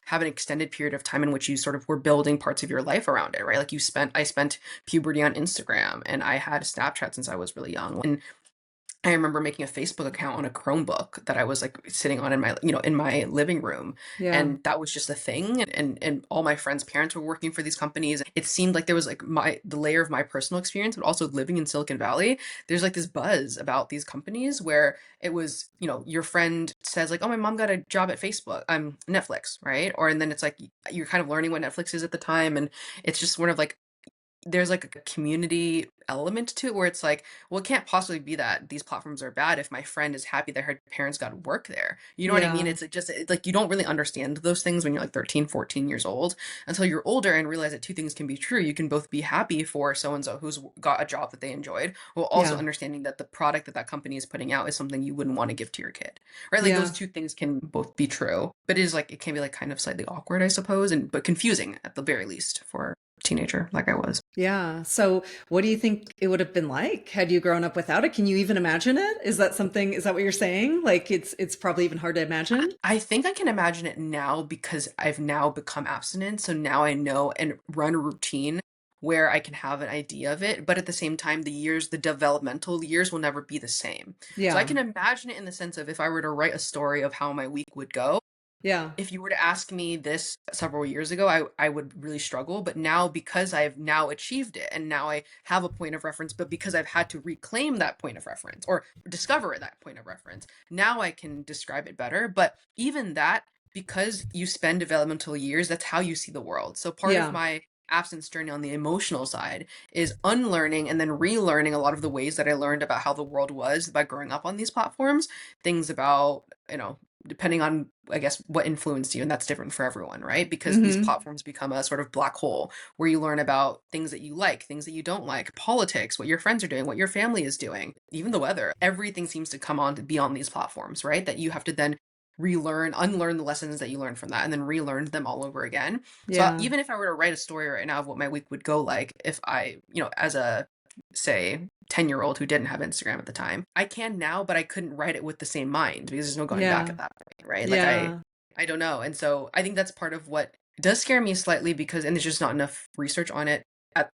have an extended period of time in which you sort of were building parts of your life around it, right? Like I spent puberty on Instagram, and I had Snapchat since I was really young. And I remember making a Facebook account on a Chromebook that I was like sitting on in my, you know, in my living room. Yeah. And that was just a thing. And all my friends' parents were working for these companies. It seemed like there was like the layer of my personal experience, but also living in Silicon Valley. There's like this buzz about these companies where it was, you know, your friend says like, oh, my mom got a job at Facebook, Netflix, right? Or and then it's like you're kind of learning what Netflix is at the time. And it's just sort of like there's like a community element to it where it's like, well, it can't possibly be that these platforms are bad if my friend is happy that her parents got to work there. You know what I mean? Yeah. It's like just it's like you don't really understand those things when you're like 13, 14 years old until you're older and realize that two things can be true. You can both be happy for so and so who's got a job that they enjoyed, while also Yeah. understanding that the product that that company is putting out is something you wouldn't want to give to your kid. Right? Like those Yeah. two things can both be true, but it is like it can be like kind of slightly awkward, I suppose, and but confusing at the very least for a teenager like I was. Yeah. So what do you think it would have been like had you grown up without it? Can you even imagine it? Is that what you're saying? Like it's probably even hard to imagine? I think I can imagine it now because I've now become abstinent. So now I know and run a routine where I can have an idea of it. But at the same time, the developmental years will never be the same. So I Yeah. can imagine it in the sense of if I were to write a story of how my week would go, Yeah. if you were to ask me this several years ago, I would really struggle. But now, because I've now achieved it and now I have a point of reference, but because I've had to reclaim that point of reference or discover that point of reference, now I can describe it better. But even that, because you spend developmental years, that's how you see the world. So part of Yeah. my absence journey on the emotional side is unlearning and then relearning a lot of the ways that I learned about how the world was by growing up on these platforms. Things about, you know, depending on, I guess, what influenced you, and that's different for everyone, right? Because these Hmm. platforms become a sort of black hole where you learn about things that you like, things that you don't like, politics, what your friends are doing, what your family is doing, even the weather. Everything seems to come on to be on these platforms, right? That you have to then relearn, unlearn the lessons that you learned from that, and then relearn them all over again. So Yeah. even if I were to write a story right now of what my week would go like, if I, you know, as a say 10-year-old who didn't have Instagram at the time. I can now, but I couldn't write it with the same mind because there's no going back Yeah. at that point, right? Like Yeah. I don't know. And so I think that's part of what does scare me slightly because and there's just not enough research on it at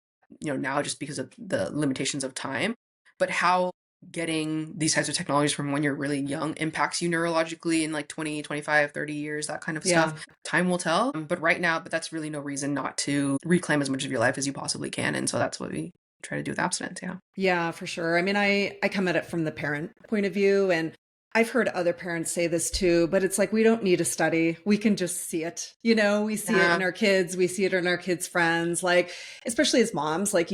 now just because of the limitations of time. But how getting these types of technologies from when you're really young impacts you neurologically in like 20, 25, 30 years, that kind of stuff. Yeah. Time will tell. But right now, but that's really no reason not to reclaim as much of your life as you possibly can. And so that's what we try to do with abstinence. Yeah. Yeah, for sure. I mean, I come at it from the parent point of view, and I've heard other parents say this too, but it's like we don't need a study. We can just see it. We see it in Yeah. our kids, we see it in our kids' friends, like especially as moms, like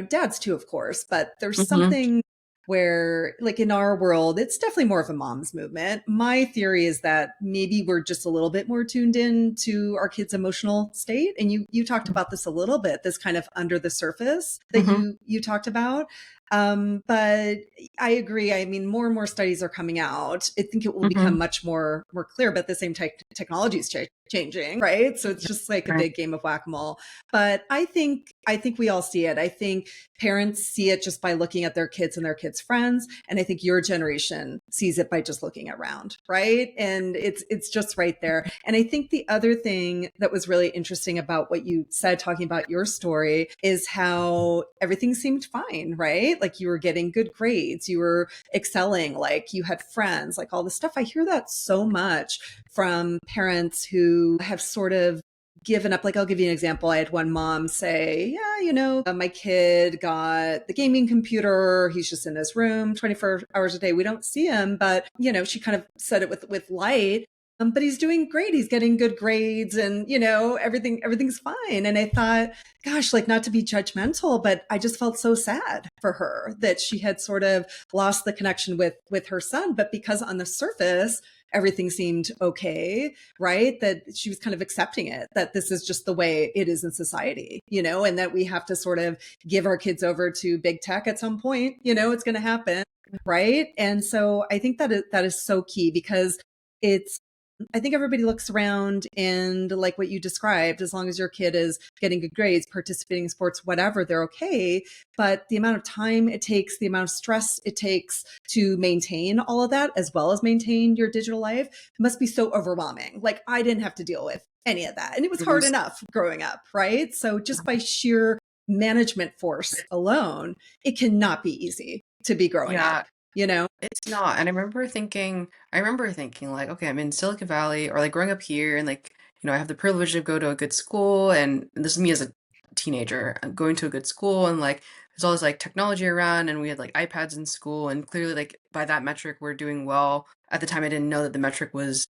dads too, of course, but there's Hmm. something where like in our world, it's definitely more of a mom's movement. My theory is that maybe we're just a little bit more tuned in to our kids' emotional state. And you talked about this a little bit, this kind of under the surface that Hmm. you talked about. But I agree. I mean, more and more studies are coming out. I think it will become Hmm. much more clear, but at the same time, technology is changing, right? So it's just like a Right. big game of whack-a-mole. But I think we all see it. I think parents see it just by looking at their kids and their kids' friends, and I think your generation sees it by just looking around, right? And it's just right there. And I think the other thing that was really interesting about what you said, talking about your story, is how everything seemed fine, right? Like you were getting good grades, you were excelling, like you had friends, like all this stuff. I hear that so much from parents who have sort of given up. Like, I'll give you an example. I had one mom say, yeah, my kid got the gaming computer. He's just in his room 24 hours a day. We don't see him, but she kind of said it with light. But he's doing great. He's getting good grades, and everything's fine. And I thought, gosh, like, not to be judgmental, but I just felt so sad for her that she had sort of lost the connection with her son. But because on the surface everything seemed okay, right? That she was kind of accepting it, that this is just the way it is in society, and that we have to sort of give our kids over to big tech at some point, it's going to happen, right? And so I think that is so key, because it's I think everybody looks around and, like what you described, as long as your kid is getting good grades, participating in sports, whatever, they're okay. But the amount of time it takes, the amount of stress it takes to maintain all of that, as well as maintain your digital life, must be so overwhelming. Like, I didn't have to deal with any of that. And it was hard enough growing up, right? So just by sheer management force alone, it cannot be easy to be growing up, Yeah, you know? it's not. And I remember thinking like, okay, I'm in Silicon Valley or like growing up here and like, I have the privilege to go to a good school and this is me as a teenager. I'm going to a good school and like there's all this like technology around and we had like iPads in school and clearly like by that metric we're doing well. At the time I didn't know that the metric was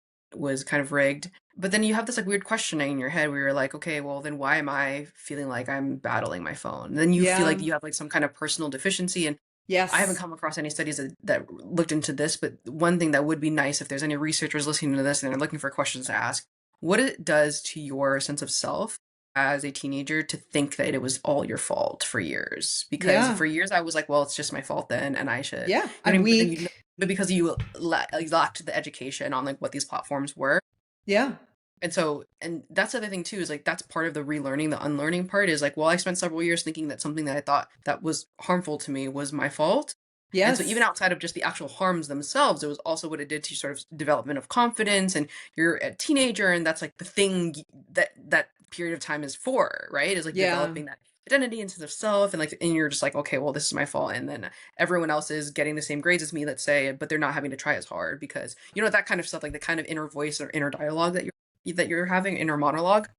kind of rigged. But then you have this like weird questioning in your head where you're like, okay, well then why am I feeling like I'm battling my phone? And then you feel like Yeah. you have like some kind of personal deficiency and I haven't Yes. come across any studies that looked into this, but one thing that would be nice if there's any researchers listening to this and they're looking for questions to ask, what it does to your sense of self as a teenager to think that it was all your fault for years. Because Yeah. for years I was like, well, it's just my fault then, and I should, Yeah. you know what I I'm mean? But then you know, weak. but because you lacked the education on like what these platforms were, Yeah. and so, and that's the other thing too, is like that's part of the relearning, the unlearning part is like, well, I spent several years thinking that something that I thought that was harmful to me was my fault. And so even Yes. outside of just the actual harms themselves, it was also what it did to sort of development of confidence. And you're a teenager, and that's like the thing that period of time is for, right? Is like Yeah. developing that identity and sense of self, and like, and you're just like, okay, well, this is my fault, and then everyone else is getting the same grades as me, let's say, but they're not having to try as hard because that kind of stuff, like the kind of inner voice or inner dialogue that you're having, inner monologue.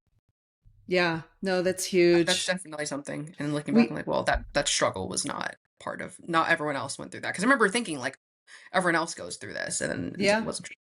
Yeah. No, that's That's huge. definitely something. And looking back, I'm We, like, well, that struggle was not everyone else went through that. Because I remember thinking like everyone else goes through this, and then it yeah. wasn't true.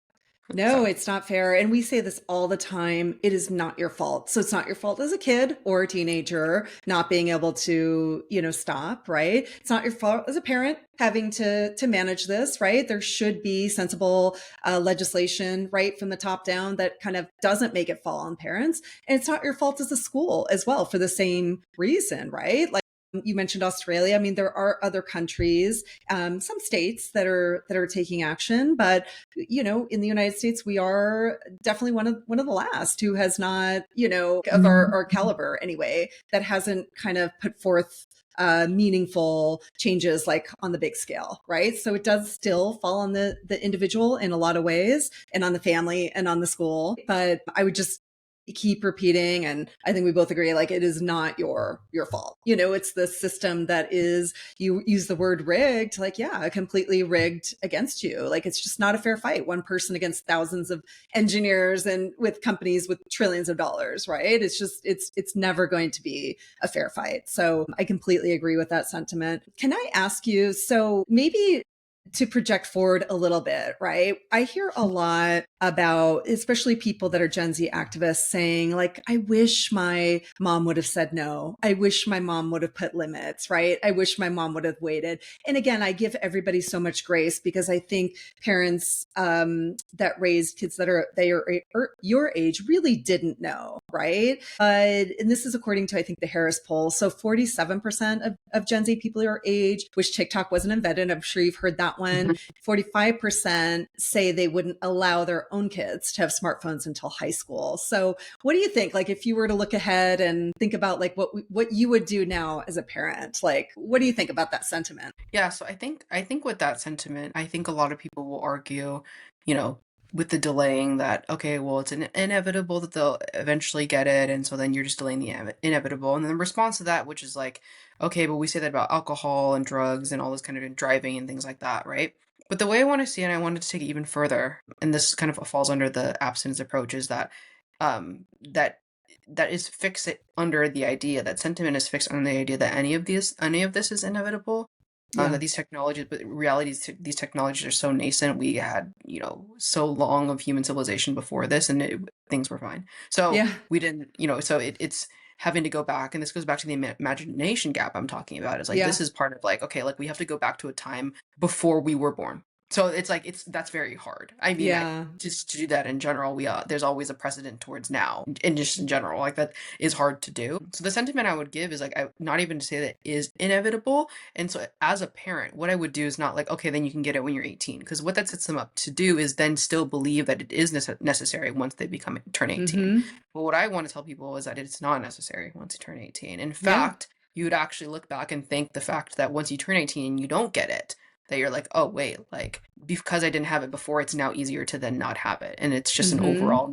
No, So it's not fair. And we say this all the time. It is not your fault. So it's not your fault as a kid or a teenager not being able to, stop, right? It's not your fault as a parent having to manage this, right? There should be sensible legislation, right, from the top down that kind of doesn't make it fall on parents. And it's not your fault as a school as well for the same reason, right? Like, you mentioned Australia. I mean, there are other countries, some states that are taking action, but in the United States, we are definitely one of the last who has not, of our caliber anyway, that hasn't kind of put forth meaningful changes like on the big scale, right? So it does still fall on the individual in a lot of ways, and on the family and on the school. But I would just keep repeating, and I think we both agree, like, it is not your fault. It's the system that is, you use the word rigged, like, yeah, completely rigged against you. Like, it's just not a fair fight, one person against thousands of engineers and with companies with trillions of dollars, right? It's never going to be a fair fight. So I completely agree with that sentiment. Can I ask you, so maybe to project forward a little bit, right? I hear a lot about, especially people that are Gen Z activists saying, like, I wish my mom would have said no. I wish my mom would have put limits, right? I wish my mom would have waited. And again, I give everybody so much grace because I think parents that raised kids that are your age really didn't know, right? And this is according to, I think, the Harris poll. So 47% of Gen Z people your age wish TikTok wasn't invented. I'm sure you've heard that one. 45% say they wouldn't allow their own kids to have smartphones until high school. So what do you think? Like, if you were to look ahead and think about like what you would do now as a parent, like, what do you think about that sentiment? Yeah, so I think with that sentiment, I think a lot of people will argue, you know, with the delaying that, okay, well, it's inevitable that they'll eventually get it, and so then you're just delaying the inevitable. And then the response to that, which is like, okay, but we say that about alcohol and drugs and all this kind of driving and things like that, right? But the way I want to see it, and I wanted to take it even further, and this kind of falls under the abstinence approach, is that that is fixed under the idea that sentiment is fixed on the idea that any of this is inevitable, Yeah. that these technologies, but reality is these technologies are so nascent. We had, so long of human civilization before this, and things were fine. So Yeah. we didn't, so it's having to go back, and this goes back to the imagination gap I'm talking about. Is like, Yeah. this is part of like, okay, like we have to go back to a time before we were born. So it's like, that's very hard. I mean, Yeah. just to do that in general, there's always a precedent towards now, and just in general, like that is hard to do. So the sentiment I would give is like, not even to say that is inevitable. And so as a parent, what I would do is not like, okay, then you can get it when you're 18, because what that sets them up to do is then still believe that it is necessary once they turn 18. Mm-hmm. But what I want to tell people is that it's not necessary once you turn 18. In Yeah. fact, you would actually look back and think the fact that once you turn 18 and you don't get it, that you're like, oh, wait, like, because I didn't have it before, it's now easier to then not have it. And it's just an Mm-hmm. overall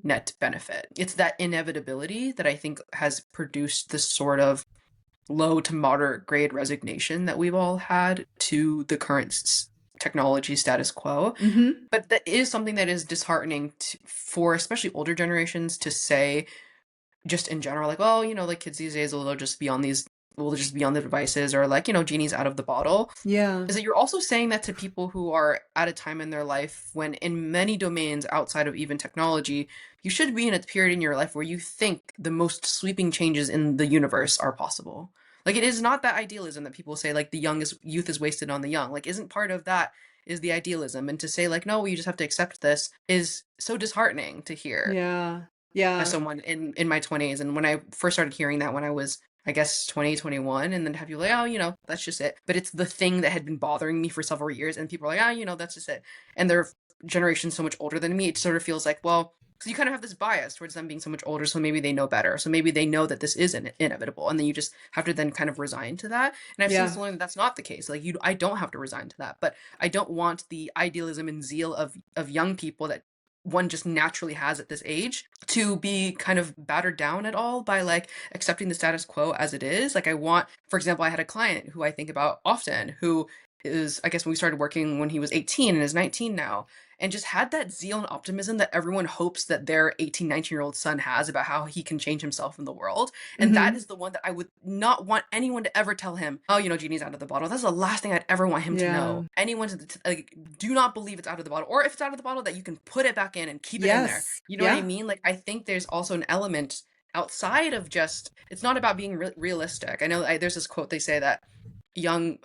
net benefit. It's that inevitability that I think has produced this sort of low to moderate grade resignation that we've all had to the current technology status quo. Mm-hmm. But that is something that is disheartening for especially older generations to say, just in general, like, well, like kids these days will just be on the devices, or like, genie's out of the bottle. Yeah. Is that you're also saying that to people who are at a time in their life when, in many domains outside of even technology, you should be in a period in your life where you think the most sweeping changes in the universe are possible. Like, it is not that idealism that people say, like, youth is wasted on the young. Like, isn't part of that is the idealism. And to say, like, no, you just have to accept this, is so disheartening to hear Yeah. as Yeah. someone in my 20s. And when I first started hearing that when I was, I guess, 2021, and then have you like, oh, that's just it. But it's the thing that had been bothering me for several years, and people are like, that's just it. And their generation so much older than me, it sort of feels like, well, so you kind of have this bias towards them being so much older, so maybe they know better. So maybe they know that this is inevitable, and then you just have to then kind of resign to that. And I've since Yeah. learned that that's not the case. Like, I don't have to resign to that, but I don't want the idealism and zeal of young people that one just naturally has at this age to be kind of battered down at all by like accepting the status quo as it is. Like, I want, for example, I had a client who I think about often, who is, I guess, when we started working when he was 18 and is 19 now, and just had that zeal and optimism that everyone hopes that their 18, 19-year-old son has about how he can change himself in the world. And that Mm-hmm. is the one that I would not want anyone to ever tell him, oh, genie's out of the bottle. That's the last thing I'd ever want him to Yeah. know. Anyone like, do not believe it's out of the bottle, or if it's out of the bottle, that you can put it back in and keep it in there. Yes. You know what I Yeah. mean? Like, I think there's also an element outside of just, it's not about being realistic. I know there's this quote, they say that young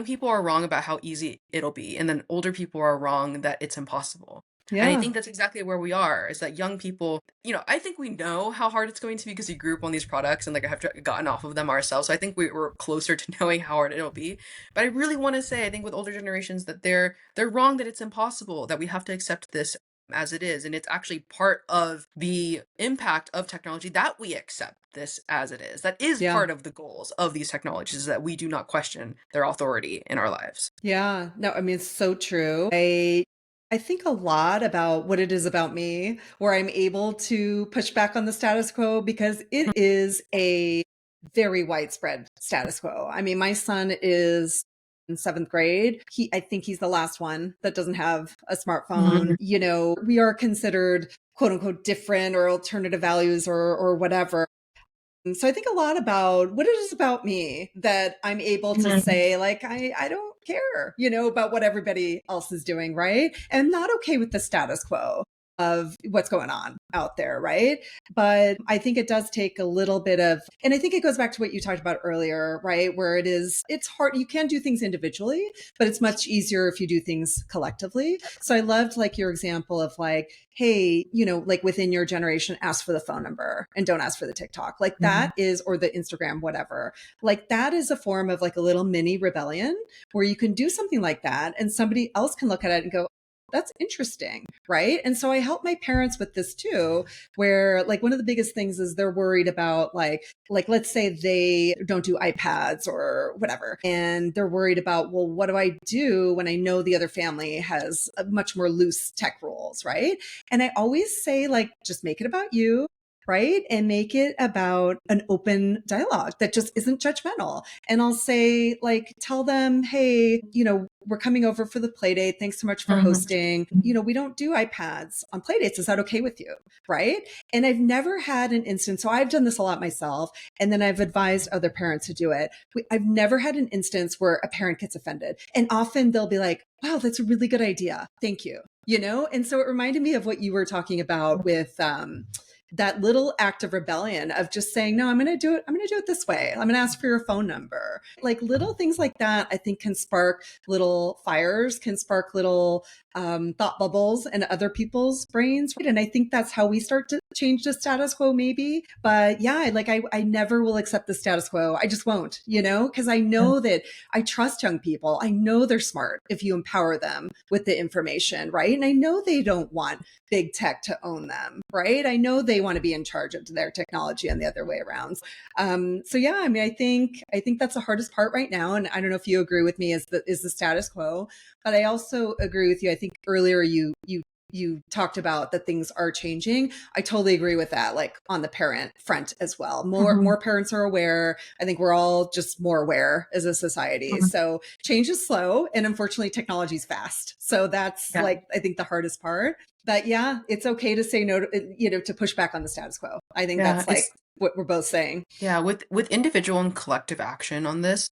people are wrong about how easy it'll be, and then older people are wrong that it's impossible. And I Yeah. think that's exactly where we are, is that young people, I think we know how hard it's going to be because we grew up on these products and like have gotten off of them ourselves. So I think we're closer to knowing how hard it'll be. But I really want to say, I think with older generations, that they're wrong, that it's impossible, that we have to accept this as it is. And it's actually part of the impact of technology that we accept this as it is. That is Yeah. part of the goals of these technologies, is that we do not question their authority in our lives. Yeah. No, I mean, it's so true. I think a lot about what it is about me, where I'm able to push back on the status quo because it is a very widespread status quo. I mean, my son is in seventh grade. I think he's the last one that doesn't have a smartphone. Mhm. We are considered quote unquote different or alternative values or whatever. So I think a lot about what it is about me that I'm able to Mhm. say, like, I don't care, about what everybody else is doing, right? And not okay with the status quo of what's going on out there, right? But I think it does take a little bit of, and I think it goes back to what you talked about earlier, right? Where it's hard. You can do things individually, but it's much easier if you do things collectively. So I loved like your example of like, hey, like within your generation, ask for the phone number and don't ask for the TikTok. Like that is, or the Instagram, whatever. Like that is a form of like a little mini rebellion where you can do something like that and somebody else can look at it and go, that's interesting, right? And so I help my parents with this too, where like one of the biggest things is they're worried about like let's say they don't do iPads or whatever, and they're worried about, well, what do I do when I know the other family has a much more loose tech rules, right? And I always say like, just make it about you, right? And make it about an open dialogue that just isn't judgmental. And I'll say, like, tell them, hey, we're coming over for the play date. Thanks so much for hosting. We don't do iPads on play dates. Is that okay with you? Right. And I've never had an instance. So I've done this a lot myself. And then I've advised other parents to do it. I've never had an instance where a parent gets offended. And often they'll be like, wow, that's a really good idea. Thank you. And so it reminded me of what you were talking about with, that little act of rebellion of just saying, no, I'm going to do it. I'm going to do it this way. I'm going to ask for your phone number. Like little things like that, I think can spark little fires, can spark little thought bubbles in other people's brains. Right? And I think that's how we start to change the status quo maybe. But yeah, like I never will accept the status quo. I just won't, because I know that I trust young people. I know they're smart if you empower them with the information, right? And I know they don't want big tech to own them, right? I know they want to be in charge of their technology and the other way around. So yeah, I mean, I think that's the hardest part right now. And I don't know if you agree with me is the status quo, but I also agree with you. I think earlier you talked about that things are changing. I totally agree with that, like on the parent front as well. More parents are aware. I think we're all just more aware as a society. So change is slow and unfortunately technology is fast. So that's like, I think the hardest part. But yeah, it's okay to say no to, to push back on the status quo. I think that's like what we're both saying. Yeah, with individual and collective action on this,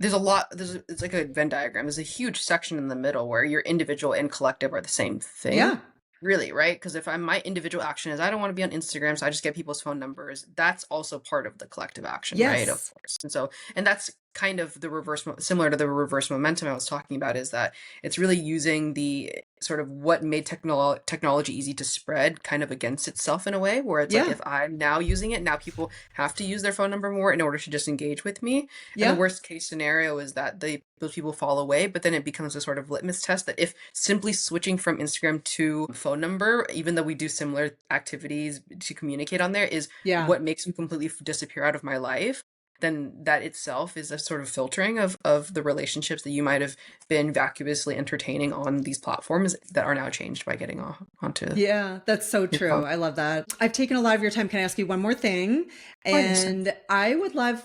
it's like a Venn diagram. There's a huge section in the middle where your individual and collective are the same thing. Yeah. Really, right? Because if my individual action is I don't want to be on Instagram, so I just get people's phone numbers, that's also part of the collective action, right? Of course. And that's kind of the reverse, similar to the reverse momentum I was talking about, is that it's really using the sort of what made technology easy to spread kind of against itself in a way, where it's like, if I'm now using it, now people have to use their phone number more in order to just engage with me. And the worst case scenario is that those people fall away, but then it becomes a sort of litmus test that if simply switching from Instagram to phone number, even though we do similar activities to communicate on there, is what makes me completely disappear out of my life, then that itself is a sort of filtering of the relationships that you might have been vacuously entertaining on these platforms that are now changed by getting onto. Yeah, that's so true. Phone. I love that. I've taken a lot of your time. Can I ask you one more thing? And I would love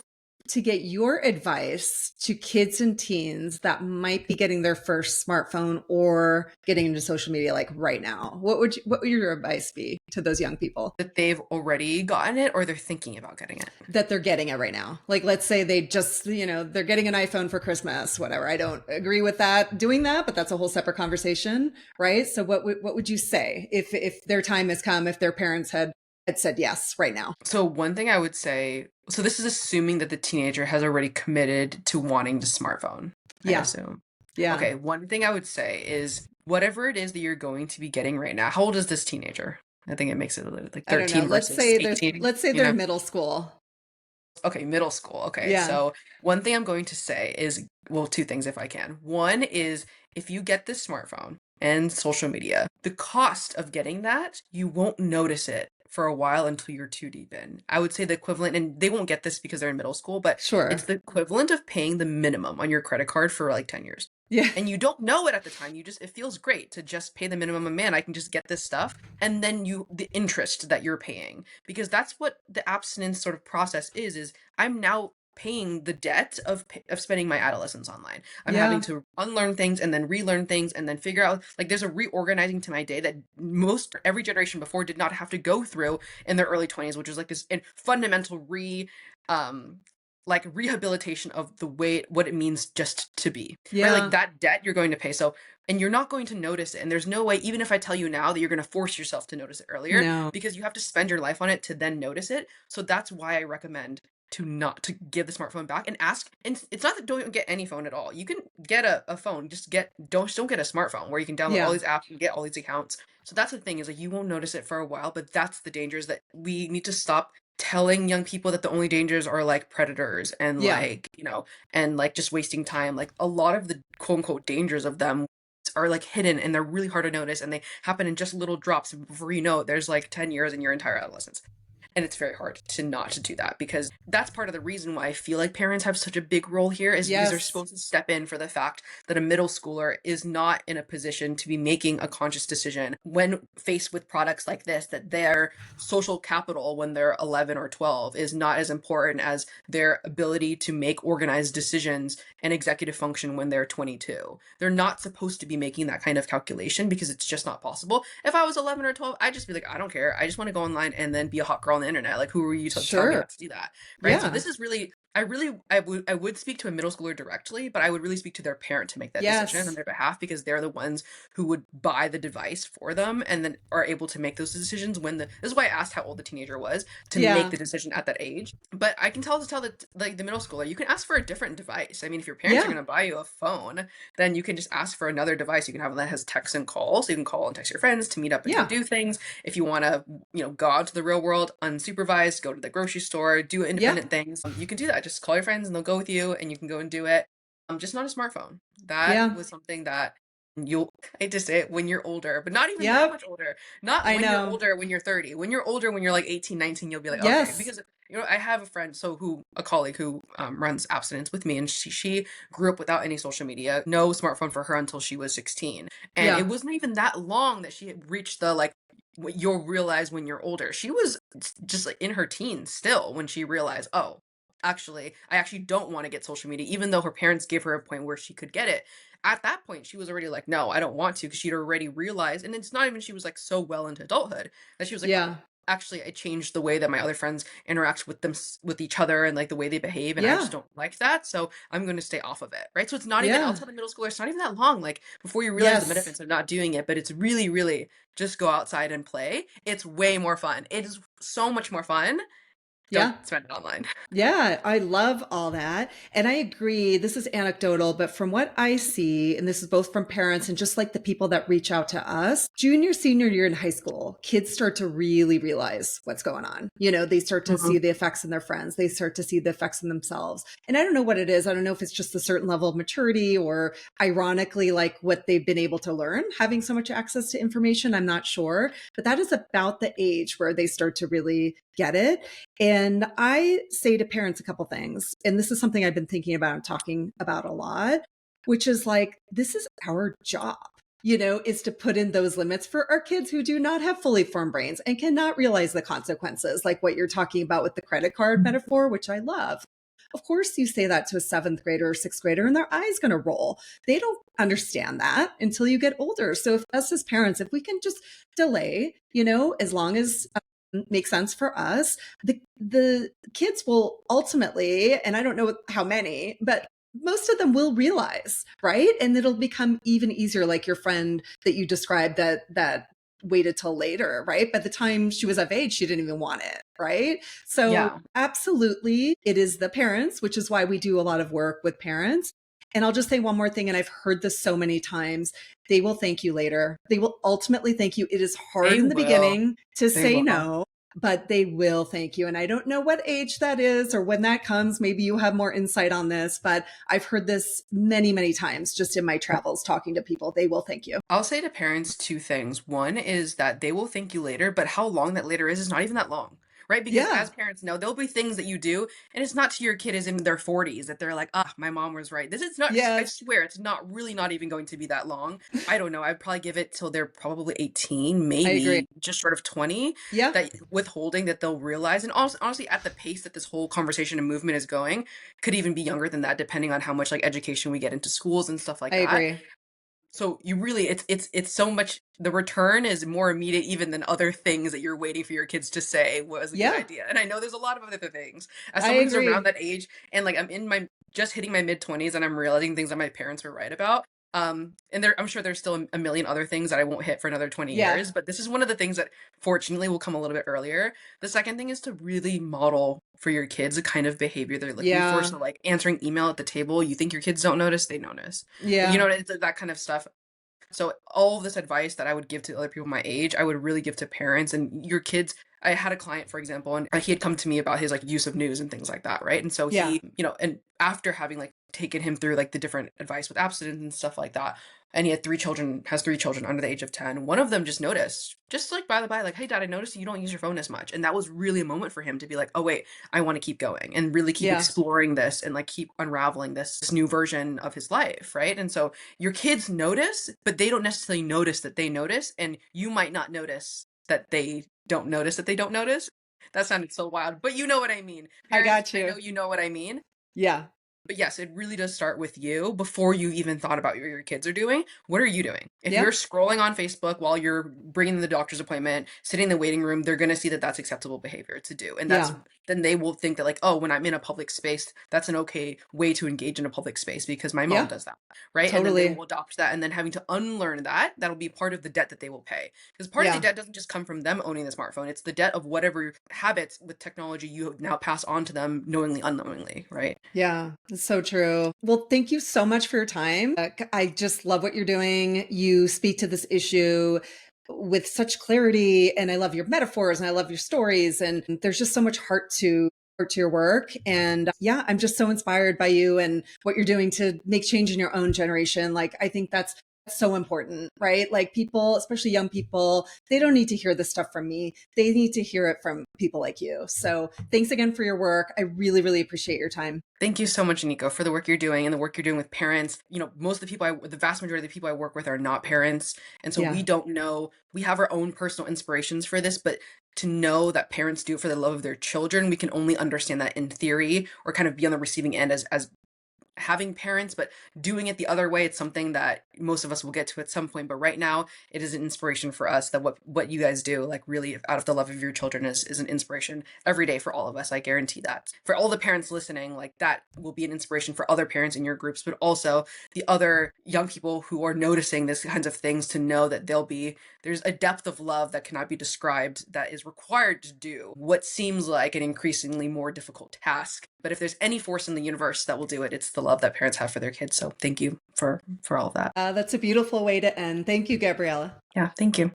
to get your advice to kids and teens that might be getting their first smartphone or getting into social media like right now. What would your advice be to those young people? That they've already gotten it or they're thinking about getting it? That they're getting it right now. Like, let's say they just, they're getting an iPhone for Christmas, whatever. I don't agree with doing that, but that's a whole separate conversation, right? So what would you say if their time has come, if their parents had said yes right now? So one thing I would say, so this is assuming that the teenager has already committed to wanting the smartphone, I assume. Yeah. Okay, one thing I would say is whatever it is that you're going to be getting right now, how old is this teenager? I think it makes it like 13 versus 18. Let's say they're middle school. Okay, middle school. Okay, Yeah. So one thing I'm going to say is, well, two things if I can. One is if you get this smartphone and social media, the cost of getting that, you won't notice it for a while until you're too deep in. I would say the equivalent, and they won't get this because they're in middle school, but it's the equivalent of paying the minimum on your credit card for like 10 years. Yeah. And you don't know it at the time. It feels great to just pay the minimum. And man, I can just get this stuff. And then the interest that you're paying, because that's what the abstinence sort of process is I'm now paying the debt of spending my adolescence online. I'm having to unlearn things and then relearn things and then figure out, like, there's a reorganizing to my day that every generation before did not have to go through in their early 20s, which is like this fundamental like rehabilitation of the way what it means just to be, right? Like Yeah. that debt you're going to pay. So, and you're not going to notice it. And there's no way, even if I tell you now, that you're going to force yourself to notice it earlier, No. because you have to spend your life on it to then notice it. So that's why I recommend to not to give the smartphone back and ask. And it's not that don't get any phone at all. You can get a phone, just don't get a smartphone where you can download all Yeah. these apps and get all these accounts. So that's the thing, is like you won't notice it for a while, but that's the danger, is that we need to stop telling young people that the only dangers are like predators and Yeah. like, and like just wasting time. Like a lot of the quote unquote dangers of them are like hidden, and they're really hard to notice, and they happen in just little drops. Before you know it, there's like 10 years in your entire adolescence. And it's very hard to not to do that, because that's part of the reason why I feel like parents have such a big role here, is because they're Yes. supposed to step in for the fact that a middle schooler is not in a position to be making a conscious decision when faced with products like this, that their social capital when they're 11 or 12 is not as important as their ability to make organized decisions and executive function when they're 22. They're not supposed to be making that kind of calculation, because it's just not possible. If I was 11 or 12, I'd just be like, I don't care. I just want to go online and then be a hot girl on the internet. Like, who are you to tell me Sure. not to do that? Right. So Yeah. this is really, I would speak to a middle schooler directly, but I would really speak to their parent to make that decision on Yes. their behalf, because they're the ones who would buy the device for them and then are able to make those decisions when this is why I asked how old the teenager was, to make Yeah. the decision at that age. But I can tell that, like, the middle schooler, you can ask for a different device. I mean, if your parents are Yeah. going to buy you a phone, then you can just ask for another device. You can have one that has text and call, so you can call and text your friends to meet up and go Yeah. do things. If you want to, go out to the real world unsupervised, go to the grocery store, do Yeah. independent things, you can do that. Just call your friends and they'll go with you, and you can go and do it. Just not a smartphone. That Yeah. was something that you'll, I hate to say it, when you're older, but not even that Yep. much older. Not I when you're know. older, when you're 30. When you're older, when you're like 18, 19, you'll be like, okay. Yes. Because, I have a friend, a colleague who runs Appstinence with me, and she grew up without any social media, no smartphone for her until she was 16. And it Yeah. wasn't even that long that she had reached the, like, what you'll realize when you're older. She was just like in her teens still when she realized, oh, actually, I actually don't want to get social media, even though her parents gave her a point where she could get it. At that point, she was already like, no, I don't want to, because she'd already realized, and it's not even she was like so well into adulthood that she was like, Yeah. actually, I changed the way that my other friends interact with with each other, and like the way they behave, and I just Yeah. don't like that, so I'm going to stay off of it, right? So it's not even, I'll Yeah. tell the middle schoolers, it's not even that long, like, before you realize the Yes. benefits of not doing it. But it's really, really, just go outside and play. It's way more fun. It is so much more fun. Don't Yeah. spend it online. Yeah, I love all that. And I agree. This is anecdotal, but from what I see, and this is both from parents and just like the people that reach out to us, junior, senior year in high school, kids start to really realize what's going on. They start to see Mhm. the effects in their friends. They start to see the effects in themselves. And I don't know what it is. I don't know if it's just a certain level of maturity or ironically, like what they've been able to learn, having so much access to information. I'm not sure, but that is about the age where they start to really get it. And I say to parents a couple things, and this is something I've been thinking about and talking about a lot, which is like, this is our job, is to put in those limits for our kids who do not have fully formed brains and cannot realize the consequences, like what you're talking about with the credit card metaphor, which I love. Of course, you say that to a seventh grader or sixth grader, and their eyes going to roll. They don't understand that until you get older. So, if us as parents, if we can just delay, as long as makes sense for us, the kids will ultimately, and I don't know how many, but most of them will realize, right? And it'll become even easier, like your friend that you described that waited till later, right? By the time she was of age, she didn't even want it, right? So Yeah. absolutely, it is the parents, which is why we do a lot of work with parents. And I'll just say one more thing, and I've heard this so many times. They will thank you later. They will ultimately thank you. It is hard They in the will. beginning to They say will. no, but they will thank you. And I don't know what age that is or when that comes. Maybe you have more insight on this, but I've heard this many, many times just in my travels talking to people. They will thank you. I'll say to parents two things. One is that they will thank you later, but how long that later is not even that long, right? Because Yeah. as parents know, there'll be things that you do, and it's not to your kid is in their 40s that they're like, ah, my mom was right. This is not, I Yes. swear, it's not really not even going to be that long. I don't know. I'd probably give it till they're probably 18, I agree. maybe just short of 20, Yeah. that withholding that they'll realize. And honestly, at the pace that this whole conversation and movement is going, could even be younger than that, depending on how much like education we get into schools and stuff like I that. agree. So you really, it's so much, the return is more immediate even than other things that you're waiting for your kids to say was a good Yeah, idea. And I know there's a lot of other things. As I someone who's around agree. that age, and like I'm in my just hitting my mid-20s and I'm realizing things that my parents were right about. And I'm sure there's still a million other things that I won't hit for another 20 Yeah, years, but this is one of the things that fortunately will come a little bit earlier. The second thing is to really model for your kids the kind of behavior they're looking for. yeah, So like answering email at the table, you think your kids don't notice, they notice. Like, you yeah, know, that kind of stuff. So all of this advice that I would give to other people my age, I would really give to parents and your kids. I had a client, for example, and he had come to me about his like use of news and things like that, right? And so yeah, he, you know, and after having like taken him through like the different advice with abstinence and stuff like that, and he had three children, has three children under the age of 10. One of them just noticed, just like by the by, like, hey dad, I noticed you don't use your phone as much. And that was really a moment for him to be like, oh wait, I want to keep going and really keep yeah. exploring this and like keep unraveling this new version of his life, right? And so your kids notice, but they don't necessarily notice that they notice, and you might not notice that they don't notice that they don't notice. That sounded so wild, but you know what I mean. I Parents, got I know you. you know what I mean. Yeah, But yes, it really does start with you before you even thought about what your kids are doing. What are you doing? If yeah, you're scrolling on Facebook while you're bringing them the doctor's appointment, sitting in the waiting room, they're going to see that that's acceptable behavior to do. And that's yeah, then they will think that like, oh, when I'm in a public space, that's an okay way to engage in a public space because my mom yeah, does that, right? And then they totally. will adopt that, and then having to unlearn that, that'll be part of the debt that they will pay. Because part of the Yeah. debt doesn't just come from them owning the smartphone; it's the debt of whatever habits with technology you now pass on to them knowingly, unknowingly, right? Yeah, it's so true. Well, thank you so much for your time. I just love what you're doing. You speak to this issue with such clarity, and I love your metaphors and I love your stories. And there's just so much heart to your work. And yeah, I'm just so inspired by you and what you're doing to make change in your own generation. Like, I think that's so important, right? Like people, especially young people, they don't need to hear this stuff from me. They need to hear it from people like you. So thanks again for your work. I really, really appreciate your time. Thank you so much, Nico, for the work you're doing and the work you're doing with parents. You know, most of the people the vast majority of the people I work with are not parents. And so we Yeah. don't know, we have our own personal inspirations for this, but to know that parents do it for the love of their children, we can only understand that in theory or kind of be on the receiving end as having parents, but doing it the other way, it's something that most of us will get to at some point. But right now, it is an inspiration for us that what you guys do, like really out of the love of your children, is an inspiration every day for all of us. I guarantee that. For all the parents listening, like that will be an inspiration for other parents in your groups, but also the other young people who are noticing these kinds of things to know that there's a depth of love that cannot be described that is required to do what seems like an increasingly more difficult task. But if there's any force in the universe that will do it, it's the love that parents have for their kids. So thank you for all of that. That's a beautiful way to end. Thank you, Gabriela. Yeah, thank you.